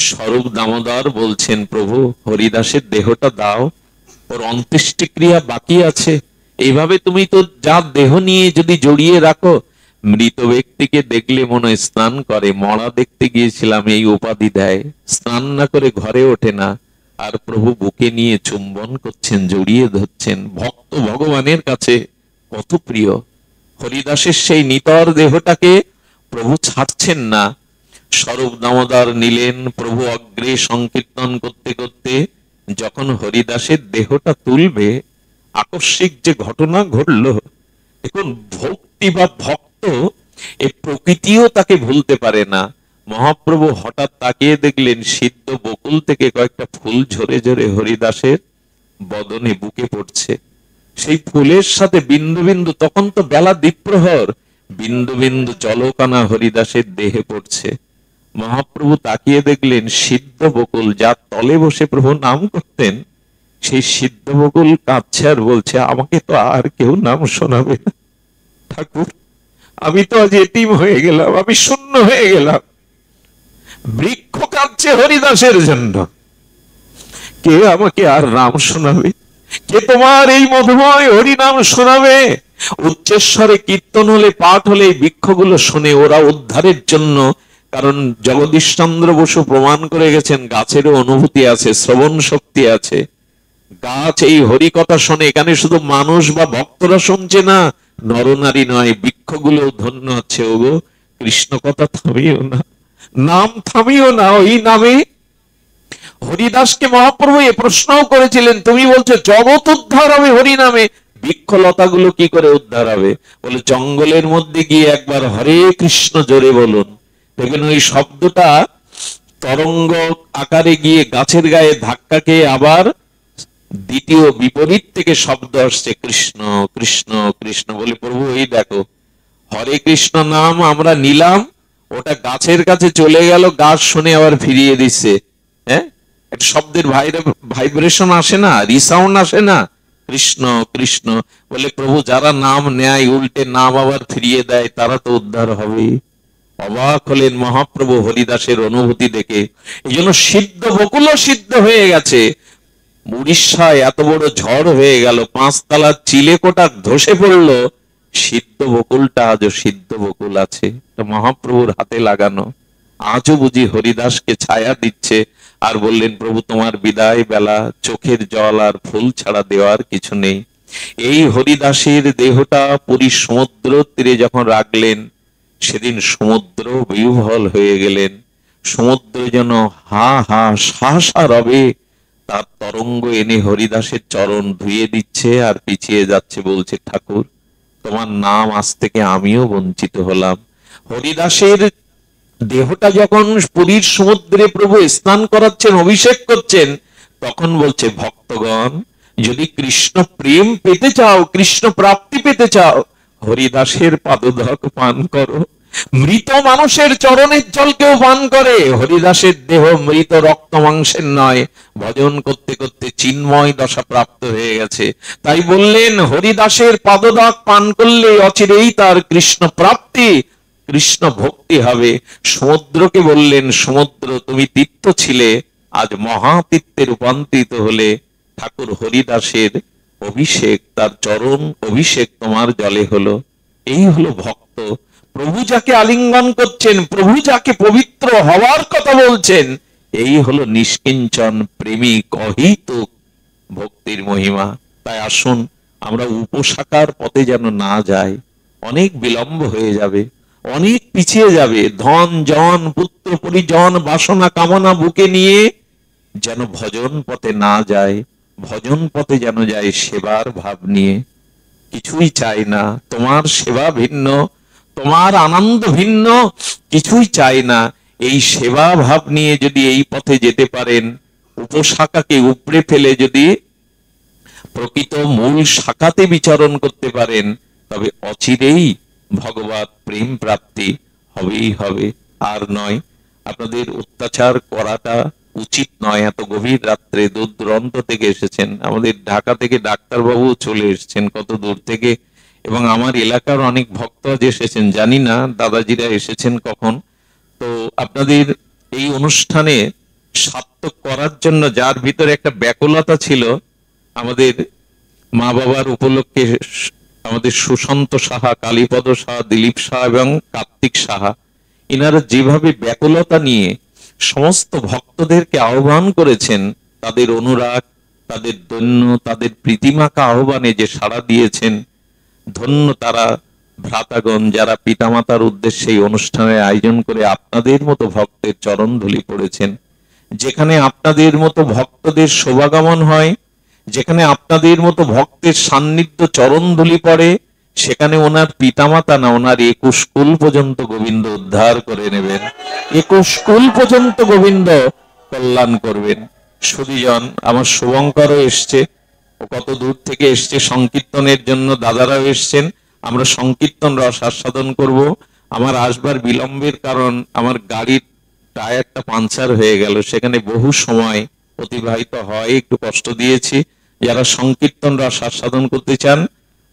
স্বরূপ দামোদর বলছেন, প্রভু হরিদাসের দেহটা দাও, ওর অন্ত্যেষ্টিক্রিয়া বাকি আছে। এইভাবে তুমি তো যার দেহ নিয়ে যদি জড়িয়ে রাখো, মৃত ব্যক্তিকে দেখলে মনে স্নান করে, মরা দেখতে গিয়েছিলাম এই উপাধি দেয়, স্নান না করে ঘরে ওঠে না। আর প্রভু বুকে নিয়ে চুম্বন করছেন, জড়িয়ে ধরছেন। ভক্ত ভগবানের কাছে কত প্রিয়। হরিদাসের সেই নিতর দেহটাকে প্রভু ছাড়ছেন না। স্বরূপ দামোদর নিলেন, প্রভু অগ্রে সংকীর্তন করতে করতে যখন হরিদাসের দেহটা তুলবে, আকস্মিক যে ঘটনা ঘটলো। দেখুন, ভক্তি বা ভক্ত এই প্রকৃতিও তাকে ভুলতে পারে না। মহাপ্রভু হঠাৎ তাকিয়ে দেখলেন সিদ্ধ বকুল থেকে কয়েকটা ফুল ঝরে ঝরে হরিদাসের বদনে বুকে পড়ছে। সেই ফুলের সাথে বিন্দু বিন্দু, তখন তো বেলা দ্বিপ্রহর, বিন্দু বিন্দু জলকানা হরিদাসের দেহে পড়ছে। মহাপ্রভু তাকিয়ে দেখলেন সিদ্ধ বকুল, যার তলে বসে প্রভু নাম করতেন, সেই সিদ্ধ বকুল কাঁদছে আর বলছে, আমাকে তো আর কেউ নাম শোনাবে না ঠাকুর, আমি তো আজ এতিম হয়ে গেলাম, আমি শূন্য হয়ে গেলাম। বৃক্ষ কাঁদছে হরিদাসের জন্য, কে আমাকে আর নাম শোনাবে? কে তোমার এই মধুময় হরিনাম শোনাবে? উচ্চস্বরে কীর্তন হলে, পাঠ হলে এই বৃক্ষগুলো শোনে, ওরা উদ্ধারের জন্য। কারণ জগদীশ চন্দ্র বসু প্রমাণ করে গেছেন, গাছেরও অনুভূতি আছে, শ্রবণ শক্তি আছে। গাছ এই হরি কথা শোনে। এখানে শুধু মানুষ বা ভক্তরা শুনছে না, নরনারী নয়, বৃক্ষগুলো ধন্য হচ্ছে। ওগো কৃষ্ণ কথা থামিও না, নাম থামিও না। ওই নামে হরিদাসকে মহাপ্রভু এ প্রশ্নও করেছিলেন, তুমি বলছো জগৎ উদ্ধার হবে হরি নামে, বৃক্ষলতা গুলো কি করে উদ্ধার হবে? বলে জঙ্গলের মধ্যে গিয়ে একবার হরে কৃষ্ণ জোরে বলুন, দেখবেন ওই শব্দটা তরঙ্গ আকারে গিয়ে গাছের গায়ে ধাক্কা খেয়ে আবার দ্বিতীয় বিপরীত থেকে শব্দ আসছে কৃষ্ণ কৃষ্ণ কৃষ্ণ। বলে প্রভু এই দেখো, হরে কৃষ্ণ নাম আমরা নিলাম, ওটা গাছের কাছে চলে গেল, গাছ শুনে আবার ফিরিয়ে দিচ্ছে। হ্যাঁ, একটা শব্দের ভাইব্রেশন আসে না, রিসাউন্ড আসে না, কৃষ্ণ কৃষ্ণ। বলে প্রভু যারা নাম নেয় উল্টে নাম আবার ফিরিয়ে দেয়, তারা তো উদ্ধার হবে। অবাক হলেন মহাপ্রভু হরিদাসের অনুভূতি দেখে। এই জন্য সিদ্ধ বকুলও সিদ্ধ হয়ে গেছে। উড়িষ্যায় এত বড় ঝড় হয়ে গেল, 5 তলার চিলেকোটা ধসে পড়লো, সিদ্ধ বকুলটা আজও সিদ্ধ বকুল আছে, মহাপ্রভুর হাতে লাগানো। আজও বুঝি হরিদাসকে ছায়া দিচ্ছে। আর বললেন, প্রভু তোমার বিদায় বেলা, চোখের জল আর ফুল ছাড়া দেওয়ার কিছু নেই। এই হরিদাসের দেহটা পুরী সমুদ্র তীরে যখন রাখলেন, সেদিন সমুদ্র বিহ্বল হয়ে গেলেন। সমুদ্র যেন হা হা সাহসা রবে তার তরঙ্গ এনে হরিদাসের চরণ ধুয়ে দিচ্ছে আর পিছিয়ে যাচ্ছে, বলছে, ঠাকুর তোমার নাম আজ থেকে আমিও বঞ্চিত হলাম। হরিদাসের দেহটা যখন পুরীর সমুদ্রে প্রভু স্নান করাচ্ছেন, অভিষেক করছেন, তখন বলছে, ভক্তগণ যদি কৃষ্ণ প্রেম পেতে চাও, কৃষ্ণ প্রাপ্তি পেতে চাও, হরিদাসের পাদধক পান করো। মৃত মানুষের চরণের জলকেও পান করে। হরিদাসের দেহ মৃত রক্ত মাংসের নয়, ভজন করতে করতে চিন্ময় দশা প্রাপ্ত হয়ে গেছে। তাই বললেন, হরিদাসের পাদধক পান করলে অচিরেই তার কৃষ্ণ প্রাপ্তি, কৃষ্ণ ভক্তি হবে। সমুদ্রকে বললেন, সমুদ্র তুমি তীর্থ ছিলে, আজ মহাতীর্থে রূপান্তরিত হলে। ঠাকুর হরিদাসের অভিষেক, তার চরণ অভিষেক তোমার জলে হলো। এই হলো ভক্ত। প্রভু যাকে আলিঙ্গন করছেন, প্রভু যাকে পবিত্র হওয়ার কথা বলছেন, এই হলো নিষ্কিঞ্চন প্রেমিক অহিত ভক্তির মহিমা। তাই আসুন আমরা উপশাখার পথে যেন না যাই, অনেক বিলম্ব হয়ে যাবে, অনেক পিছিয়ে যাবে। ধন জন পুত্র পরিজন বাসনা কামনা বুকে নিয়ে যেন ভজন পথে না যায়, ভজন পথে যেন যায় সেবার ভাব নিয়ে। কিছুই চাই না, তোমার সেবা ভিন্ন, তোমার আনন্দ ভিন্ন, কিছুই চাই না। এই সেবা ভাব নিয়ে যদি এই পথে যেতে পারেন, উপশাখাকে উপড়ে ফেলে যদি প্রকৃত মূল শাখাতে বিচরণ করতে পারেন, তবে অচিরেই ভগবত প্রেম প্রাপ্তি হবেই হবে, আর নয়। আপনাদের অত্যাচার করাটা উচিত নয়। এত গভীর রাত্রে দূর দূরান্ত থেকে এসেছেন, আমাদের ঢাকা থেকে ডাক্তারবাবু চলে এসেছেন কত দূর থেকে, এবং আমার এলাকার অনেক ভক্ত আজ এসেছেন, জানি না দাদাজিরা এসেছেন কখন। তো আপনাদের এই অনুষ্ঠানে সার্থক করার জন্য যার ভিতরে একটা ব্যাকুলতা ছিল, আমাদের মা বাবার উপলক্ষে আমাদের সুশান্ত সাহা, কালীপদ সাহা, দিলীপ সাহা এবং কার্তিক সাহা, ইনারা যেভাবে ব্যাকুলতা নিয়ে সমস্ত ভক্তদেরকে আহ্বান করেছেন, তাদের অনুরাগ, তাদের দৈন্য, তাদের প্রীতিমাখা আহ্বানে যে সাড়া দিয়েছেন, ধন্য তারা ভ্রাতাগণ যারা পিতামাতার উদ্দেশ্যে এই অনুষ্ঠানের আয়োজন করে আপনাদের মতো ভক্তের চরণ ধুলি পড়েছেন। যেখানে আপনাদের মতো ভক্তদের শোভাগমন হয়, যেখানে আপনাদের মতো ভক্তের সান্নিধ্য চরণ ধুলি পড়ে, সেখানে ওনার পিতামাতা না, ওনার 21 কুল পর্যন্ত গোবিন্দ উদ্ধার করে নেবেন, 21 কুল পর্যন্ত গোবিন্দ কল্যাণ করবেন। সুধীজন, আমার শুভঙ্করও এসছে, ও কত দূর থেকে এসছে সংকীর্তনের জন্য, দাদারাও এসছেন। আমরা সংকীর্তন রস আস্বাদন করব। আমার আসবার বিলম্বের কারণ আমার গাড়ির টায়ারটা পাঞ্চার হয়ে গেল, সেখানে বহু সময় অতিবাহিত হয়, একটু কষ্ট দিয়েছি। যারা সংকীর্তন রস আস্বাদন করতে চান,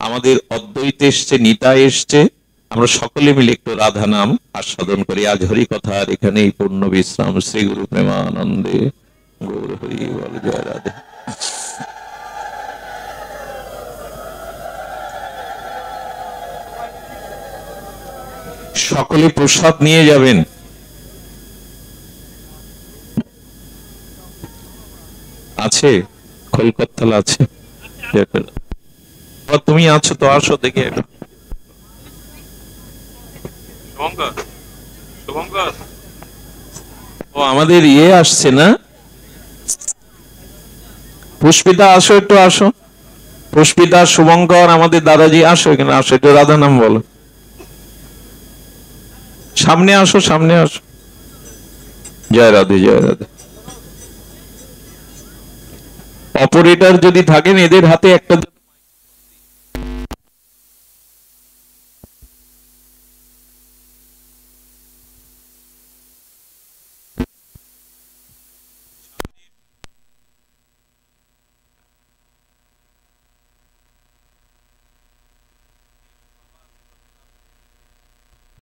আমাদের অদ্বৈত এসছে, নিতাই এসছে, আমরা সকলে মিলে একটু রাধা নাম আস্বাদন করি। আজ হরি কথার এখানেই পূর্ণ বিশ্রাম। শ্রী গুরু প্রেমানন্দে গৌর হরি বল, জয় রাধে। সকলে প্রসাদ নিয়ে যাবেন। আছে কলকাতা আছে, তুমি আছো তো, আসো দেখি একটু। ও আমাদের ইয়ে আসছে না, পুষ্পিতা, আসো একটু, আসো পুষ্পিতা, শুভঙ্কর, আমাদের দাদাজি, আসো এখানে, আসো একটু রাধা নাম বলো। সামনে আসো, সামনে আসো। জয় রাধে, জয় রাধে। অপারেটর যদি থাকেন, এদের হাতে একটা